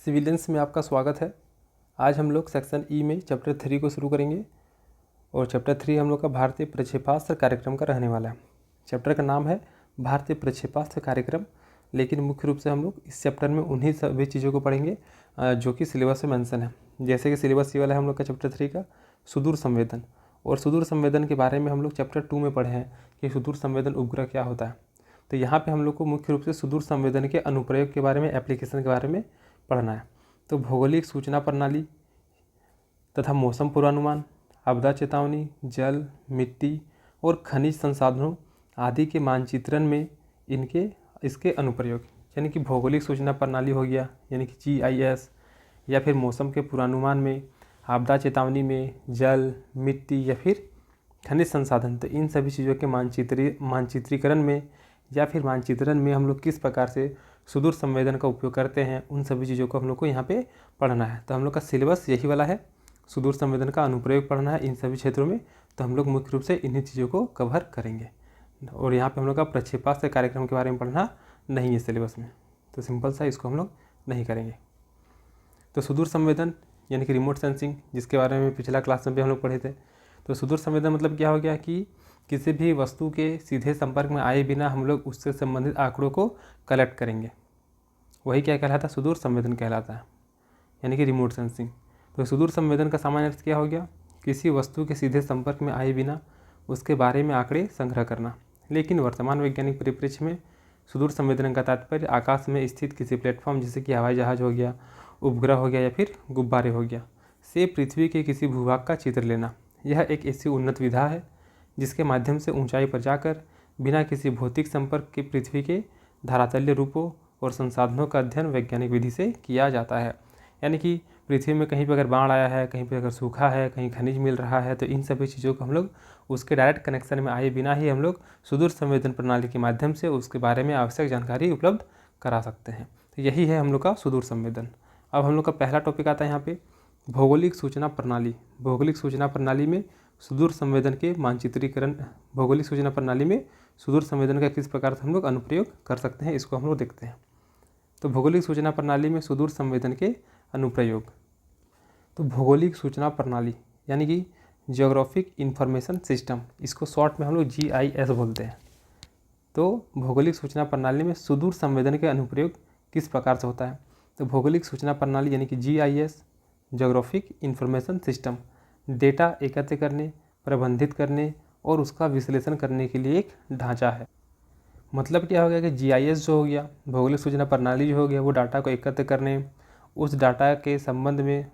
Civilians में आपका स्वागत है। आज हम लोग सेक्शन ई में चैप्टर 3 को शुरू करेंगे और चैप्टर 3 हम लोग का भारतीय प्रक्षेपास्त्र कार्यक्रम का रहने वाला है। चैप्टर का नाम है भारतीय प्रक्षेपास्त्र कार्यक्रम, लेकिन मुख्य रूप से हम लोग इस चैप्टर में उन्हीं सभी चीज़ों को पढ़ेंगे जो कि सिलेबस में मेंशन है। जैसे कि सिलेबस ये वाला है हम लोग का चैप्टर 3 का सुदूर संवेदन, और सुदूर संवेदन के बारे में हम लोग चैप्टर 2 में पढ़े हैं कि सुदूर संवेदन उपग्रह क्या होता है। तो यहाँ पे हम लोग को मुख्य रूप से सुदूर संवेदन के अनुप्रयोग के बारे में, एप्लीकेशन के बारे में पढ़ना है। तो भौगोलिक सूचना प्रणाली तथा मौसम पूर्वानुमान, आपदा चेतावनी, जल, मिट्टी और खनिज संसाधनों आदि के मानचित्रण में इसके अनुप्रयोग, यानी कि भौगोलिक सूचना प्रणाली हो गया यानी कि GIS, या फिर मौसम के पूर्वानुमान में, आपदा चेतावनी में, जल, मिट्टी या फिर खनिज संसाधन। तो इन सभी चीज़ों के मानचित्रीकरण में या फिर मानचित्रण में हम लोग किस प्रकार से सुदूर संवेदन का उपयोग करते हैं, उन सभी चीज़ों को हम लोग को यहाँ पे पढ़ना है। तो हम लोग का सिलेबस यही वाला है, सुदूर संवेदन का अनुप्रयोग पढ़ना है इन सभी क्षेत्रों में। तो हम लोग मुख्य रूप से इन्हीं चीज़ों को कवर करेंगे, और यहाँ पे हम लोग का प्रक्षेपास्त्र कार्यक्रम के बारे में पढ़ना नहीं है सिलेबस में, तो सिंपल सा इसको हम लोग नहीं करेंगे। तो सुदूर संवेदन यानी कि रिमोट सेंसिंग, जिसके बारे में पिछला क्लास में भी हम लोग पढ़े थे। तो सुदूर संवेदन मतलब क्या हो गया कि किसी भी वस्तु के सीधे संपर्क में आए बिना हम लोग उससे संबंधित आंकड़ों को कलेक्ट करेंगे, वही क्या कहलाता है, सुदूर संवेदन कहलाता है, यानी कि रिमोट सेंसिंग। तो सुदूर संवेदन का सामान्य अर्थ क्या हो गया, किसी वस्तु के सीधे संपर्क में आए बिना उसके बारे में आंकड़े संग्रह करना। लेकिन वर्तमान वैज्ञानिक परिप्रेक्ष्य में सुदूर संवेदन का तात्पर्य आकाश में स्थित किसी प्लेटफॉर्म, जैसे कि हवाई जहाज हो गया, उपग्रह हो गया या फिर गुब्बारे हो गया, से पृथ्वी के किसी भूभाग का चित्र लेना। यह एक ऐसी उन्नत विधा है जिसके माध्यम से ऊंचाई पर जाकर बिना किसी भौतिक संपर्क के पृथ्वी के धरातलीय रूपों और संसाधनों का अध्ययन वैज्ञानिक विधि से किया जाता है। यानी कि पृथ्वी में कहीं पर अगर बाढ़ आया है, कहीं पर अगर सूखा है, कहीं खनिज मिल रहा है, तो इन सभी चीज़ों को हम लोग उसके डायरेक्ट कनेक्शन में आए बिना ही हम लोग सुदूर संवेदन प्रणाली के माध्यम से उसके बारे में आवश्यक जानकारी उपलब्ध करा सकते हैं। तो यही है हम लोग का सुदूर संवेदन। अब हम लोग का पहला टॉपिक आता है यहाँ पे भौगोलिक सूचना प्रणाली। भौगोलिक सूचना प्रणाली में सुदूर संवेदन के मानचित्रीकरण, भौगोलिक सूचना प्रणाली में सुदूर संवेदन का किस प्रकार से हम लोग अनुप्रयोग कर सकते हैं, इसको हम लोग देखते हैं। तो भौगोलिक सूचना प्रणाली में सुदूर संवेदन के अनुप्रयोग। तो भौगोलिक सूचना प्रणाली यानी कि जियोग्राफिक इंफॉर्मेशन सिस्टम, इसको शॉर्ट में हम लोग GIS बोलते हैं। तो भौगोलिक सूचना प्रणाली में सुदूर संवेदन के अनुप्रयोग किस प्रकार से होता है। तो भौगोलिक सूचना प्रणाली यानी कि GIS, geographic information system, data एकत्र करने, प्रबंधित करने और उसका विश्लेषण करने के लिए एक ढांचा है। मतलब क्या हो गया कि GIS जो हो गया, भौगोलिक सूचना प्रणाली जो हो गया, वो डाटा को एकत्र करने, उस डाटा के संबंध में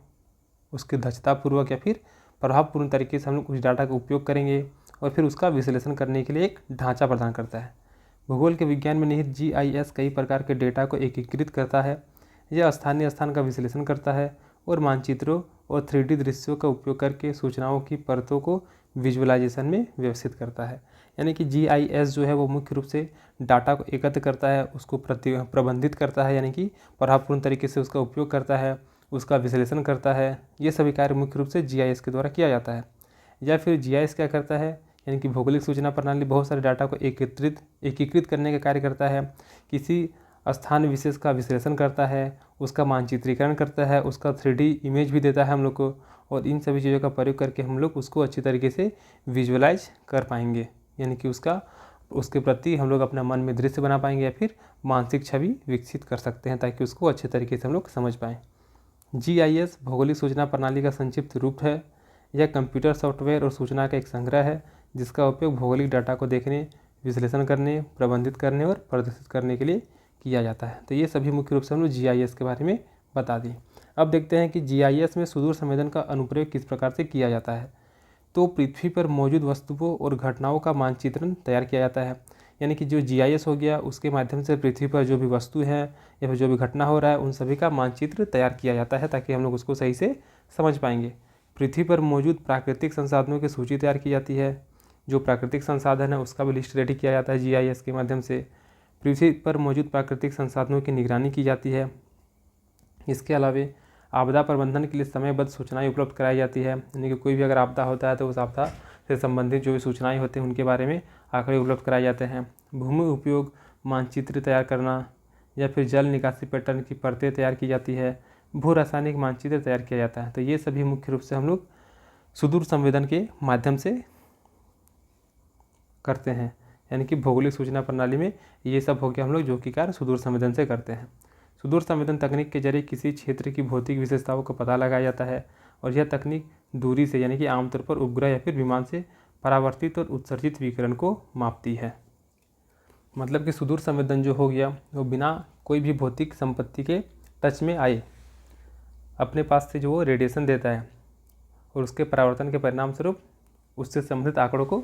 उसके दक्षतापूर्वक या फिर प्रभावपूर्ण तरीके से हम लोग उस डाटा का उपयोग करेंगे और फिर उसका विश्लेषण करने के लिए एक ढांचा प्रदान करता है। भूगोल के विज्ञान में निहित GIS कई प्रकार के डेटा को एकीकृत करता है। यह स्थानीय स्थान का विश्लेषण करता है और मानचित्रों और 3D दृश्यों का उपयोग करके सूचनाओं की परतों को विजुअलाइजेशन में व्यवस्थित करता है। यानी कि GIS जो है वो मुख्य रूप से डाटा को एकत्र करता है, उसको प्रबंधित करता है, यानी कि प्रभावपूर्ण तरीके से उसका उपयोग करता है, उसका विश्लेषण करता है। ये सभी कार्य मुख्य रूप से GIS के द्वारा किया जाता है। या फिर GIS क्या करता है, यानी कि भौगोलिक सूचना प्रणाली बहुत सारे डाटा को एकीकृत करने का कार्य करता है। किसी स्थान विशेष का विश्लेषण करता है, उसका मानचित्रीकरण करता है, उसका 3D इमेज भी देता है हम लोग को, और इन सभी चीज़ों का प्रयोग करके हम लोग उसको अच्छी तरीके से विजुअलाइज कर पाएंगे, यानी कि उसके प्रति हम लोग अपना मन में दृश्य बना पाएंगे या फिर मानसिक छवि विकसित कर सकते हैं, ताकि उसको अच्छे तरीके से हम लोग समझ पाएँ। GIS भौगोलिक सूचना प्रणाली का संक्षिप्त रूप है। यह कंप्यूटर सॉफ्टवेयर और सूचना का एक संग्रह है जिसका उपयोग भौगोलिक डाटा को देखने, विश्लेषण करने, प्रबंधित करने और प्रदर्शित करने के लिए किया जाता है। तो ये सभी मुख्य रूप से हम लोग GIS के बारे में बता दिए। अब देखते हैं कि GIS में सुदूर संवेदन का अनुप्रयोग किस प्रकार से किया जाता है। तो पृथ्वी पर मौजूद वस्तुओं और घटनाओं का मानचित्रण तैयार किया जाता है। यानी कि जो GIS हो गया, उसके माध्यम से पृथ्वी पर जो भी वस्तु है या फिर जो भी घटना हो रहा है, उन सभी का मानचित्र तैयार किया जाता है, ताकि हम लोग उसको सही से समझ पाएंगे। पृथ्वी पर मौजूद प्राकृतिक संसाधनों की सूची तैयार की जाती है। जो प्राकृतिक संसाधन है उसका भी लिस्ट रेडी किया जाता है GIS के माध्यम से। पृथ्वी पर मौजूद प्राकृतिक संसाधनों की निगरानी की जाती है। इसके अलावा आपदा प्रबंधन के लिए समयबद्ध सूचनाएं उपलब्ध कराई जाती है, यानी कि कोई भी अगर आपदा होता है तो उस आपदा से संबंधित जो भी सूचनाएं होती हैं उनके बारे में आंकड़े उपलब्ध कराए जाते हैं। भूमि उपयोग मानचित्र तैयार करना, या फिर जल निकासी पैटर्न की परतें तैयार की जाती है। भू रासायनिक मानचित्र तैयार किया जाता है। तो ये सभी मुख्य रूप से हम लोग सुदूर संवेदन के माध्यम से करते हैं, यानी कि भौगोलिक सूचना प्रणाली में ये सब हो गया हम लोग जो कि कार्य सुदूर संवेदन से करते हैं। सुदूर संवेदन तकनीक के जरिए किसी क्षेत्र की भौतिक विशेषताओं का पता लगाया जाता है और यह तकनीक दूरी से, यानी कि आमतौर पर उपग्रह या फिर विमान से परावर्तित और उत्सर्जित विकिरण को मापती है। मतलब कि सुदूर संवेदन जो हो गया वो बिना कोई भी भौतिक संपत्ति के टच में आए अपने पास से जो वो रेडिएशन देता है और उसके परावर्तन के परिणाम स्वरूप उससे संबंधित आंकड़ों को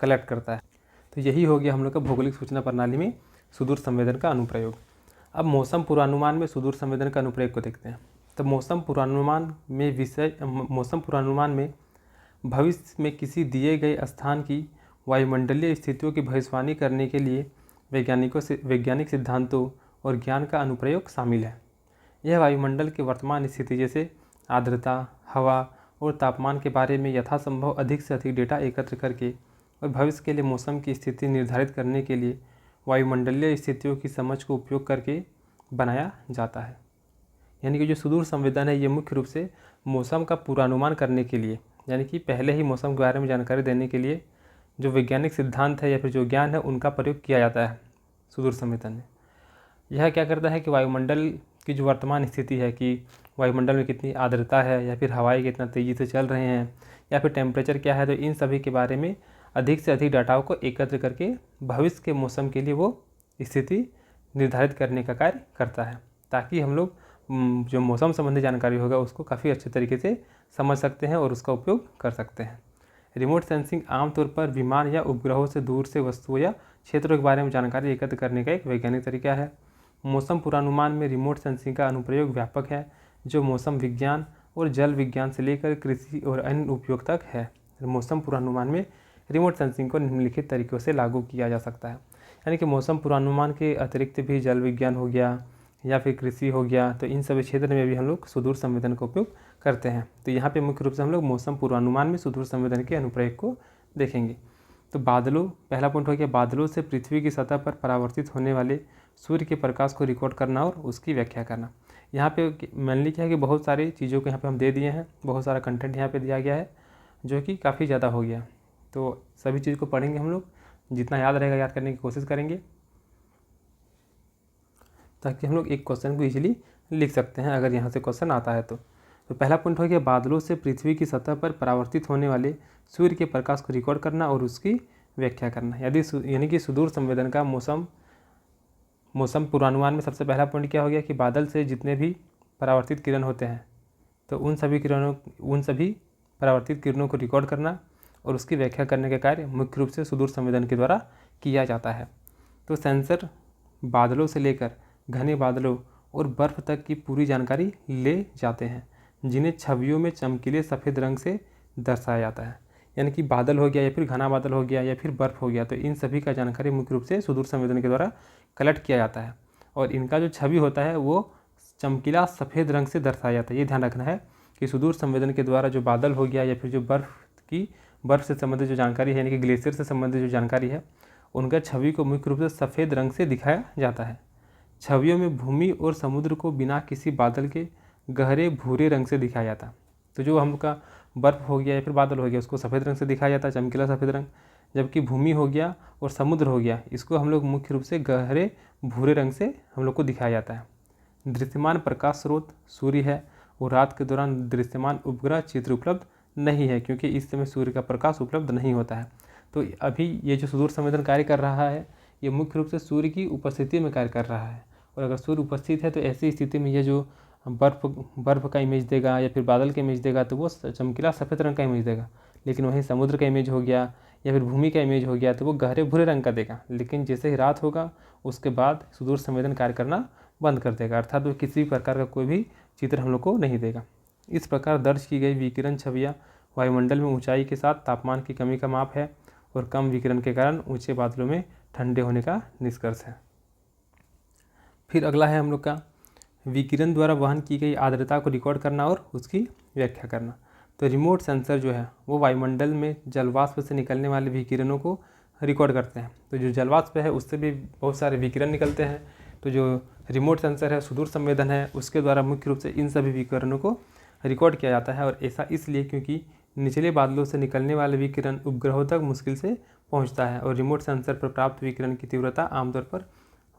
कलेक्ट करता है। तो यही हो गया हम लोग का भौगोलिक सूचना प्रणाली में सुदूर संवेदन का अनुप्रयोग। अब मौसम पूर्वानुमान में सुदूर संवेदन का अनुप्रयोग को देखते हैं। तो मौसम पूर्वानुमान में भविष्य में किसी दिए गए स्थान की वायुमंडलीय स्थितियों की भविष्यवाणी करने के लिए वैज्ञानिक सिद्धांतों और ज्ञान का अनुप्रयोग शामिल है। यह वायुमंडल की वर्तमान स्थिति जैसे आर्द्रता, हवा और तापमान के बारे में यथासंभव अधिक से अधिक डेटा एकत्र करके और भविष्य के लिए मौसम की स्थिति निर्धारित करने के लिए वायुमंडलीय स्थितियों की समझ को उपयोग करके बनाया जाता है। यानी कि जो सुदूर संवेदन है ये मुख्य रूप से मौसम का पूर्वानुमान करने के लिए, यानी कि पहले ही मौसम के बारे में जानकारी देने के लिए जो वैज्ञानिक सिद्धांत है या फिर जो ज्ञान है उनका प्रयोग किया जाता है सुदूर संवेदन में। यह क्या करता है कि वायुमंडल की जो वर्तमान स्थिति है कि वायुमंडल में कितनी आर्द्रता है या फिर हवाएं कितना तेज़ी से चल रहे हैं या फिर टेम्परेचर क्या है, तो इन सभी के बारे में अधिक से अधिक डाटाओं को एकत्र करके भविष्य के मौसम के लिए वो स्थिति निर्धारित करने का कार्य करता है, ताकि हम लोग जो मौसम संबंधी जानकारी होगा उसको काफ़ी अच्छे तरीके से समझ सकते हैं और उसका उपयोग कर सकते हैं। रिमोट सेंसिंग आमतौर पर विमान या उपग्रहों से दूर से वस्तुओं या क्षेत्रों के बारे में जानकारी एकत्र करने का एक वैज्ञानिक तरीका है। मौसम पूर्वानुमान में रिमोट सेंसिंग का अनुप्रयोग व्यापक है, जो मौसम विज्ञान और जल विज्ञान से लेकर कृषि और अन्य उपयोग तक है। मौसम पूर्वानुमान में रिमोट सेंसिंग को निम्नलिखित तरीकों से लागू किया जा सकता है, यानी कि मौसम पूर्वानुमान के अतिरिक्त भी जल विज्ञान हो गया या फिर कृषि हो गया, तो इन सभी क्षेत्र में भी हम लोग सुदूर संवेदन का उपयोग करते हैं। तो यहाँ पे मुख्य रूप से हम लोग मौसम पूर्वानुमान में सुदूर संवेदन के अनुप्रयोग को देखेंगे। तो बादलों, पहला पॉइंट हो गया बादलों से पृथ्वी की सतह पर परावर्तित होने वाले सूर्य के प्रकाश को रिकॉर्ड करना और उसकी व्याख्या करना। यहाँ पे मेनली क्या है कि बहुत सारी चीज़ों को यहाँ पे हम दे दिए हैं, बहुत सारा कंटेंट यहाँ पे दिया गया है जो कि काफ़ी ज़्यादा हो गया। तो सभी चीज़ को पढ़ेंगे हम लोग, जितना याद रहेगा याद करने की कोशिश करेंगे ताकि हम लोग एक क्वेश्चन को इजीली लिख सकते हैं अगर यहाँ से क्वेश्चन आता है तो पहला पॉइंट हो गया बादलों से पृथ्वी की सतह पर परावर्तित होने वाले सूर्य के प्रकाश को रिकॉर्ड करना और उसकी व्याख्या करना। यानी कि सुदूर संवेदन का मौसम पूर्वानुमान में सबसे पहला पॉइंट क्या हो गया कि बादल से जितने भी परावर्तित किरण होते हैं तो उन सभी परावर्तित किरणों को रिकॉर्ड करना और उसकी व्याख्या करने का कार्य मुख्य रूप से सुदूर संवेदन के द्वारा किया जाता है। तो सेंसर बादलों से लेकर घने बादलों और बर्फ़ तक की पूरी जानकारी ले जाते हैं, जिन्हें छवियों में चमकीले सफ़ेद रंग से दर्शाया जाता है। यानी कि बादल हो गया या फिर घना बादल हो गया या फिर बर्फ़ हो गया, तो इन सभी का जानकारी मुख्य रूप से सुदूर संवेदन के द्वारा कलेक्ट किया जाता है और इनका जो छवि होता है वो चमकीला सफ़ेद रंग से दर्शाया जाता है। ये ध्यान रखना है कि सुदूर संवेदन के द्वारा जो बादल हो गया या फिर जो बर्फ़ से संबंधित जो जानकारी है, यानी कि ग्लेशियर से संबंधित जो जानकारी है, उनका छवि को मुख्य रूप से सफ़ेद रंग से दिखाया जाता है। छवियों में भूमि और समुद्र को बिना किसी बादल के गहरे भूरे रंग से दिखाया जाता है। तो जो हम लोग का बर्फ़ हो गया या फिर बादल हो गया उसको सफ़ेद रंग से दिखाया जाता है, चमकीला सफ़ेद रंग, जबकि भूमि हो गया और समुद्र हो गया इसको हम लोग मुख्य रूप से गहरे भूरे रंग से हम लोग को दिखाया जाता है। दृश्यमान प्रकाश स्रोत सूर्य है और रात के दौरान दृश्यमान उपग्रह चित्र उपलब्ध नहीं है, क्योंकि इस समय सूर्य का प्रकाश उपलब्ध नहीं होता है। तो अभी ये जो सुदूर संवेदन कार्य कर रहा है ये मुख्य रूप से सूर्य की उपस्थिति में कार्य कर रहा है, और अगर सूर्य उपस्थित है तो ऐसी स्थिति में ये जो बर्फ़ का इमेज देगा या फिर बादल का इमेज देगा तो वो चमकीला सफ़ेद रंग का इमेज देगा, लेकिन वहीं समुद्र का इमेज हो गया या फिर भूमि का इमेज हो गया तो वो गहरे भूरे रंग का देगा। लेकिन जैसे ही रात होगा उसके बाद सुदूर संवेदन कार्य करना बंद कर देगा, अर्थात वो किसी भी प्रकार का कोई भी चित्र हम लोग को नहीं देगा। इस प्रकार दर्ज की गई विकिरण छवियाँ वायुमंडल में ऊंचाई के साथ तापमान की कमी का माप है और कम विकिरण के कारण ऊंचे बादलों में ठंडे होने का निष्कर्ष है। फिर अगला है हम लोग का विकिरण द्वारा वहन की गई आर्द्रता को रिकॉर्ड करना और उसकी व्याख्या करना। तो रिमोट सेंसर जो है वो वायुमंडल में जलवाष्प से निकलने वाले विकिरणों को रिकॉर्ड करते हैं। तो जो जलवाष्प है उससे भी बहुत सारे विकिरण निकलते हैं, तो जो रिमोट सेंसर है, सुदूर संवेदन है, उसके द्वारा मुख्य रूप से इन सभी विकिरणों को रिकॉर्ड किया जाता है। और ऐसा इसलिए क्योंकि निचले बादलों से निकलने वाले विकिरण उपग्रहों तक मुश्किल से पहुंचता है और रिमोट सेंसर पर प्राप्त विकिरण की तीव्रता आमतौर पर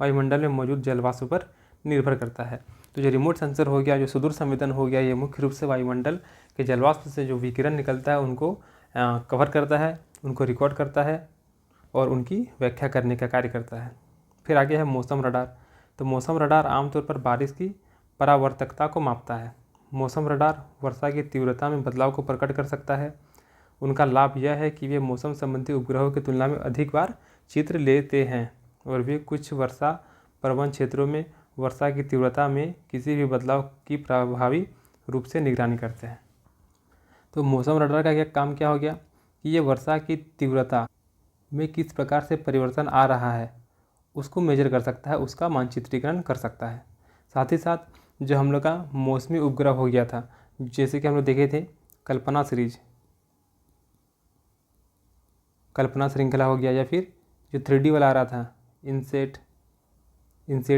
वायुमंडल में मौजूद जलवाष्प पर निर्भर करता है। तो जो रिमोट सेंसर हो गया, जो सुदूर संवेदन हो गया, ये मुख्य रूप से वायुमंडल के जलवाष्प से जो विकिरण निकलता है उनको कवर करता है, उनको रिकॉर्ड करता है और उनकी व्याख्या करने का कार्य करता है। फिर आगे है मौसम रडार। तो मौसम रडार आमतौर पर बारिश की परावर्तकता को मापता है। मौसम रडार वर्षा की तीव्रता में बदलाव को प्रकट कर सकता है। उनका लाभ यह है कि वे मौसम संबंधी उपग्रहों की तुलना में अधिक बार चित्र लेते हैं और वे कुछ वर्षा प्रवण क्षेत्रों में वर्षा की तीव्रता में किसी भी बदलाव की प्रभावी रूप से निगरानी करते हैं। तो मौसम रडार का काम क्या हो गया कि ये वर्षा की तीव्रता में किस प्रकार से परिवर्तन आ रहा है उसको मेजर कर सकता है, उसका मानचित्रीकरण कर सकता है। साथ ही साथ जो हम लोग का मौसमी उपग्रह हो गया था, जैसे कि हम लोग देखे थे कल्पना श्रृंखला हो गया, या फिर जो 3D वाला आ रहा था इनसेट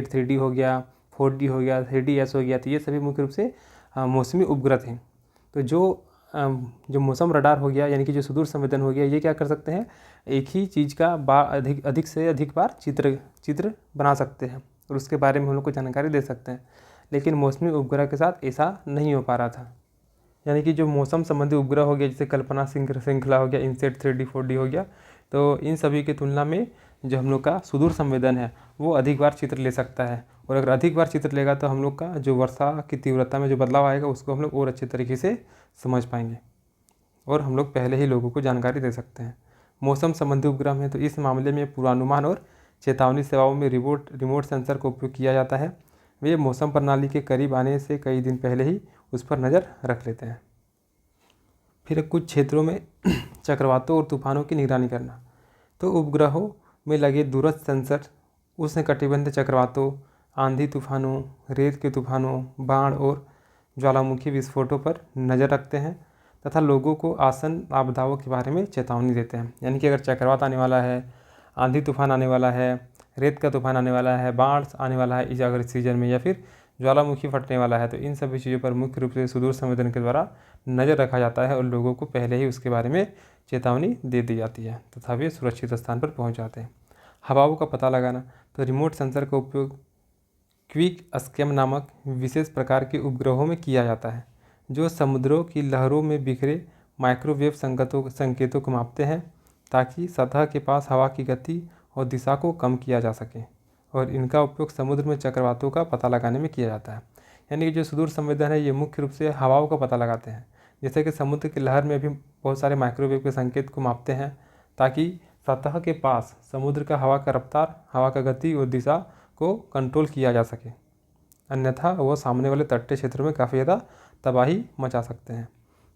3D हो गया, 4D हो गया, 3DS हो गया, तो ये सभी मुख्य रूप से मौसमी उपग्रह थे। तो जो मौसम रडार हो गया यानी कि जो सुदूर संवेदन हो गया, ये क्या कर सकते हैं, एक ही चीज़ का अधिक से अधिक बार चित्र बना सकते हैं और उसके बारे में हम लोग को जानकारी दे सकते हैं। लेकिन मौसमी उपग्रह के साथ ऐसा नहीं हो पा रहा था। यानी कि जो मौसम संबंधी उपग्रह हो गया, जैसे कल्पना श्रृंखला हो गया, इनसेट 3D 4D हो गया, तो इन सभी की तुलना में जो हम लोग का सुदूर संवेदन है वो अधिक बार चित्र ले सकता है। और अगर अधिक बार चित्र लेगा तो हम लोग का जो वर्षा की तीव्रता में जो बदलाव आएगा उसको हम लोग और अच्छे तरीके से समझ पाएंगे और हम लोग पहले ही लोगों को जानकारी दे सकते हैं। मौसम संबंधी उपग्रह में तो इस मामले में पूर्वानुमान और चेतावनी सेवाओं में रिमोट सेंसर का उपयोग किया जाता है। वे मौसम प्रणाली के करीब आने से कई दिन पहले ही उस पर नज़र रख लेते हैं। फिर कुछ क्षेत्रों में चक्रवातों और तूफानों की निगरानी करना। तो उपग्रहों में लगे दूरस्थ सेंसर उष्णकटिबंधीय चक्रवातों, आंधी तूफानों, रेत के तूफानों, बाढ़ और ज्वालामुखी विस्फोटों पर नज़र रखते हैं तथा लोगों को आसन्न आपदाओं के बारे में चेतावनी देते हैं। यानी कि अगर चक्रवात आने वाला है, आंधी तूफान आने वाला है, रेत का तूफान आने वाला है, बाढ़ आने वाला है इस अगर सीजन में, या फिर ज्वालामुखी फटने वाला है, तो इन सभी चीज़ों पर मुख्य रूप से सुदूर संवेदन के द्वारा नज़र रखा जाता है और लोगों को पहले ही उसके बारे में चेतावनी दे दी जाती है तथा वे सुरक्षित स्थान पर पहुंच जाते हैं। हवाओं का पता लगाना। तो रिमोट सेंसर का उपयोग क्विक स्कैम नामक विशेष प्रकार के उपग्रहों में किया जाता है जो समुद्रों की लहरों में बिखरे माइक्रोवेव संकेतों को मापते हैं ताकि सतह के पास हवा की गति और दिशा को कम किया जा सके। और इनका उपयोग समुद्र में चक्रवातों का पता लगाने में किया जाता है। यानी कि जो सुदूर संवेदन है ये मुख्य रूप से हवाओं का पता लगाते हैं, जैसे कि समुद्र की लहर में भी बहुत सारे माइक्रोवेव के संकेत को मापते हैं ताकि सतह के पास समुद्र का हवा का रफ्तार, हवा का गति और दिशा को कंट्रोल किया जा सके, अन्यथा वो सामने वाले तटीय क्षेत्रों में काफ़ी ज़्यादा तबाही मचा सकते हैं।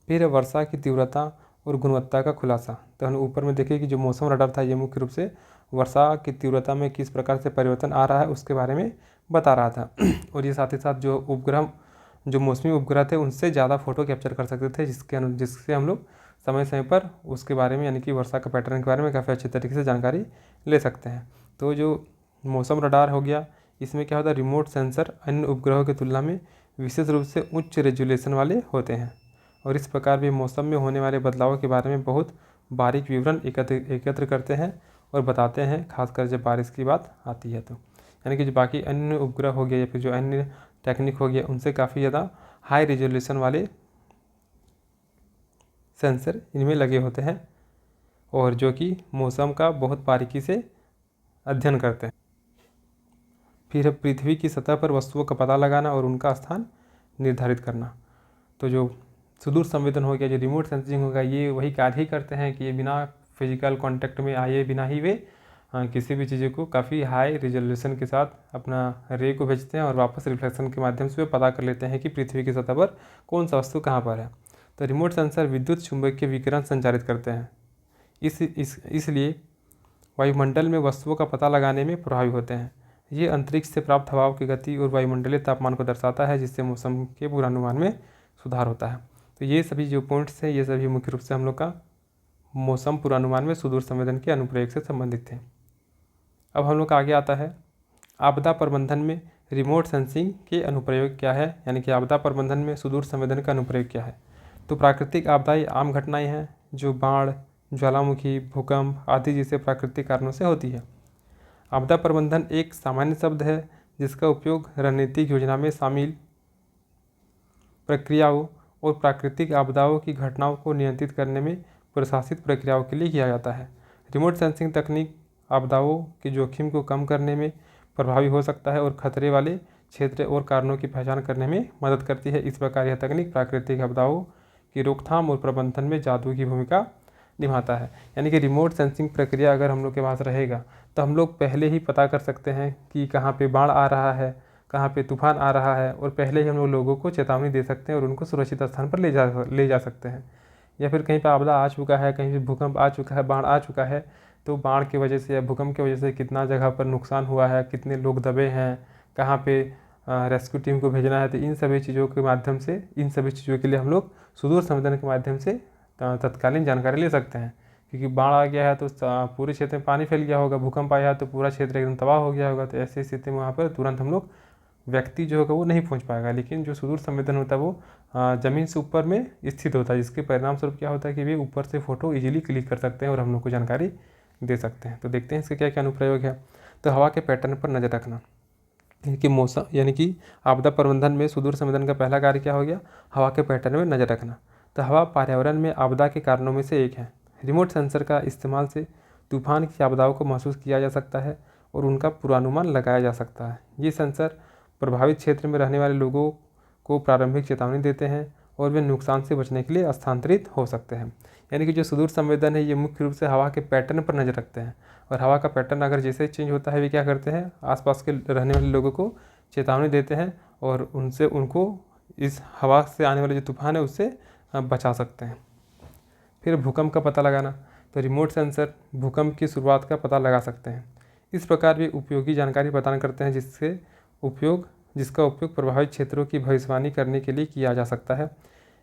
फिर वर्षा की तीव्रता और गुणवत्ता का खुलासा। तो हम ऊपर में देखें कि जो मौसम रडार था ये मुख्य रूप से वर्षा की तीव्रता में किस प्रकार से परिवर्तन आ रहा है उसके बारे में बता रहा था और ये साथ ही साथ जो उपग्रह, जो मौसमी उपग्रह थे उनसे ज़्यादा फोटो कैप्चर कर सकते थे जिससे हम लोग समय समय पर उसके बारे में यानी कि वर्षा का पैटर्न के बारे में काफ़ी अच्छे तरीके से जानकारी ले सकते हैं। तो जो मौसम रडार हो गया, इसमें क्या होता है, रिमोट सेंसर अन्य उपग्रहों की तुलना में विशेष रूप से उच्च रेजोल्यूशन वाले होते हैं और इस प्रकार वे मौसम में होने वाले बदलावों के बारे में बहुत बारीक विवरण एकत्र करते हैं और बताते हैं, खासकर जब बारिश की बात आती है। तो यानी कि जो बाकी अन्य उपग्रह हो गए या फिर जो अन्य टेक्निक हो गया उनसे काफ़ी ज़्यादा हाई रेजोल्यूशन वाले सेंसर इनमें लगे होते हैं और जो कि मौसम का बहुत बारीकी से अध्ययन करते हैं। फिर पृथ्वी की सतह पर वस्तुओं का पता लगाना और उनका स्थान निर्धारित करना। तो जो सुदूर संवेदन हो गया, जो रिमोट सेंसिंग होगा, ये वही कार्य ही करते हैं कि ये बिना फिजिकल कांटेक्ट में आए बिना ही वे किसी भी चीज़ों को काफ़ी हाई रिजोल्यूशन के साथ अपना रे को भेजते हैं और वापस रिफ्लेक्शन के माध्यम से वे पता कर लेते हैं कि पृथ्वी की सतह पर कौन सा वस्तु कहाँ पर है। तो रिमोट सेंसर विद्युत चुंबकीय विकिरण संचारित करते हैं, इसलिए वायुमंडल में वस्तुओं का पता लगाने में प्रभावी होते हैं। ये अंतरिक्ष से प्राप्त हवाओं की गति और वायुमंडलीय तापमान को दर्शाता है जिससे मौसम के पूर्वानुमान में सुधार होता है। तो ये सभी जो पॉइंट्स हैं ये सभी मुख्य रूप से हम लोग का मौसम पूर्वानुमान में सुदूर संवेदन के अनुप्रयोग से संबंधित थे। अब हम लोग का आगे आता है आपदा प्रबंधन में रिमोट सेंसिंग के अनुप्रयोग क्या है, यानी कि आपदा प्रबंधन में सुदूर संवेदन का अनुप्रयोग क्या है। तो प्राकृतिक आपदाएं आम घटनाएं हैं जो बाढ़, ज्वालामुखी, भूकंप आदि जैसे प्राकृतिक कारणों से होती है। आपदा प्रबंधन एक सामान्य शब्द है जिसका उपयोग रणनीतिक योजना में शामिल प्रक्रियाओं और प्राकृतिक आपदाओं की घटनाओं को नियंत्रित करने में प्रशासित प्रक्रियाओं के लिए किया जाता है। रिमोट सेंसिंग तकनीक आपदाओं के जोखिम को कम करने में प्रभावी हो सकता है और खतरे वाले क्षेत्र और कारणों की पहचान करने में मदद करती है। इस प्रकार यह तकनीक प्राकृतिक आपदाओं की रोकथाम और प्रबंधन में जादू की भूमिका निभाता है। यानी कि रिमोट सेंसिंग प्रक्रिया अगर हम लोग के पास रहेगा तो हम लोग पहले ही पता कर सकते हैं कि कहाँ पे बाढ़ आ रहा है, कहाँ पे तूफान आ रहा है, और पहले ही हम लोगों को चेतावनी दे सकते हैं और उनको सुरक्षित स्थान पर ले जा सकते हैं। या फिर कहीं पर आपदा आ चुका है, कहीं पर भूकंप आ चुका है, बाढ़ आ चुका है, तो बाढ़ की वजह से या भूकंप की वजह से कितना जगह पर नुकसान हुआ है, कितने लोग दबे हैं, कहाँ पे रेस्क्यू टीम को भेजना है, तो इन सभी चीज़ों के माध्यम से, इन सभी चीज़ों के लिए हम लोग सुदूर संवेदन के माध्यम से तत्कालीन जानकारी ले सकते हैं। क्योंकि बाढ़ आ गया है तो पूरे क्षेत्र में पानी फैल गया होगा, भूकंप आया है तो पूरा क्षेत्र एकदम तबाह हो गया होगा, तो ऐसी स्थिति में वहाँ पर तुरंत हम लोग व्यक्ति जो होगा वो नहीं पहुँच पाएगा। लेकिन जो सुदूर संवेदन होता है वो ज़मीन से ऊपर में स्थित होता है, जिसके परिणाम स्वरूप क्या होता है कि वे ऊपर से फ़ोटो ईजिली क्लिक कर सकते हैं और हम लोग को जानकारी दे सकते हैं। तो देखते हैं इसके क्या क्या अनुप्रयोग है। तो हवा के पैटर्न पर नज़र रखना, कि मौसम, यानी कि आपदा प्रबंधन में सुदूर संवेदन का पहला कार्य क्या हो गया, हवा के पैटर्न में नज़र रखना। तो हवा पर्यावरण में आपदा के कारणों में से एक है। रिमोट सेंसर का इस्तेमाल से तूफान की आपदाओं को महसूस किया जा सकता है और उनका पूर्वानुमान लगाया जा सकता है। ये सेंसर प्रभावित क्षेत्र में रहने वाले लोगों को प्रारंभिक चेतावनी देते हैं और वे नुकसान से बचने के लिए स्थानांतरित हो सकते हैं। यानी कि जो सुदूर संवेदन है ये मुख्य रूप से हवा के पैटर्न पर नज़र रखते हैं, और हवा का पैटर्न अगर जैसे चेंज होता है वे क्या करते हैं, आसपास के रहने वाले लोगों को चेतावनी देते हैं और उनको इस हवा से आने वाले जो तूफान है उससे बचा सकते हैं। फिर भूकंप का पता लगाना, तो रिमोट सेंसर भूकंप की शुरुआत का पता लगा सकते हैं। इस प्रकार वे उपयोगी जानकारी प्रदान करते हैं जिसका उपयोग प्रभावित क्षेत्रों की भविष्यवाणी करने के लिए किया जा सकता है।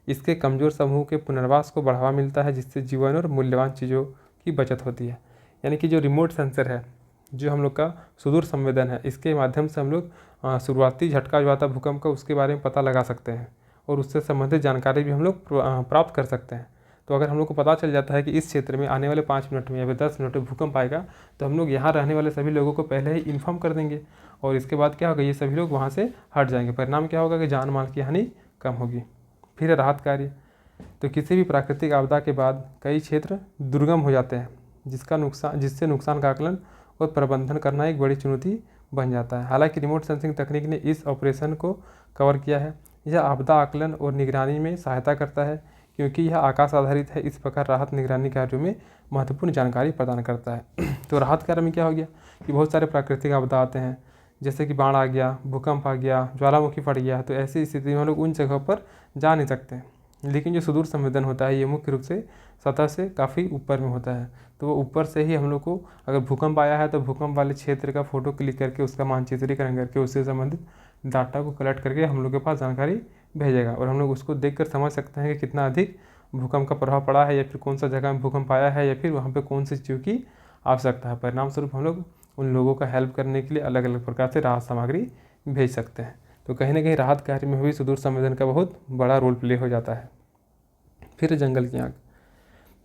इसके कमज़ोर समूह के पुनर्वास को बढ़ावा मिलता है, जिससे जीवन और मूल्यवान चीज़ों की बचत होती है। यानी कि जो रिमोट सेंसर है, जो हम लोग का सुदूर संवेदन है, इसके माध्यम से हम लोग शुरुआती झटका जो आता है भूकंप का उसके बारे में पता लगा सकते हैं और उससे संबंधित जानकारी भी हम लोग प्राप्त कर सकते हैं। तो अगर हम लोग को पता चल जाता है कि इस क्षेत्र में आने वाले 5 मिनट में या फिर 10 मिनट में भूकंप आएगा, तो हम लोग यहाँ रहने वाले सभी लोगों को पहले ही इन्फॉर्म कर देंगे और इसके बाद क्या होगा, ये सभी लोग वहाँ से हट जाएंगे। परिणाम क्या होगा कि जान माल की हानि कम होगी। फिर राहत कार्य, तो किसी भी प्राकृतिक आपदा के बाद कई क्षेत्र दुर्गम हो जाते हैं, जिससे नुकसान का आकलन और प्रबंधन करना एक बड़ी चुनौती बन जाता है। हालांकि रिमोट सेंसिंग तकनीक ने इस ऑपरेशन को कवर किया है। यह आपदा आकलन और निगरानी में सहायता करता है क्योंकि यह आकाश आधारित है। इस प्रकार राहत निगरानी कार्यों में महत्वपूर्ण जानकारी प्रदान करता है। तो राहत कार्य में क्या हो गया कि बहुत सारे प्राकृतिक आपदा आते हैं, जैसे कि बाढ़ आ गया, भूकंप आ गया, ज्वालामुखी फट गया, तो ऐसी स्थिति में हम लोग उन जगहों पर जा नहीं सकते। लेकिन जो सुदूर संवेदन होता है ये मुख्य रूप से सतह से काफ़ी ऊपर में होता है, तो वो ऊपर से ही हम लोग को, अगर भूकंप आया है तो भूकंप वाले क्षेत्र का फ़ोटो क्लिक करके उसका मानचित्रीकरण करके उससे संबंधित डाटा को कलेक्ट करके हम लोग के पास जानकारी भेजेगा और हम लोग उसको देखकर समझ सकते हैं कि कितना अधिक भूकंप का प्रभाव पड़ा है या फिर कौन सा जगह में भूकंप आया है या फिर वहाँ पे कौन सी चीज़ों की आवश्यकता है। परिणाम स्वरूप हम लोग उन लोगों का हेल्प करने के लिए अलग अलग प्रकार से राहत सामग्री भेज सकते हैं। तो कहीं ना कहीं राहत कार्य में भी सुदूर संवेदन का बहुत बड़ा रोल प्ले हो जाता है। फिर जंगल की आग,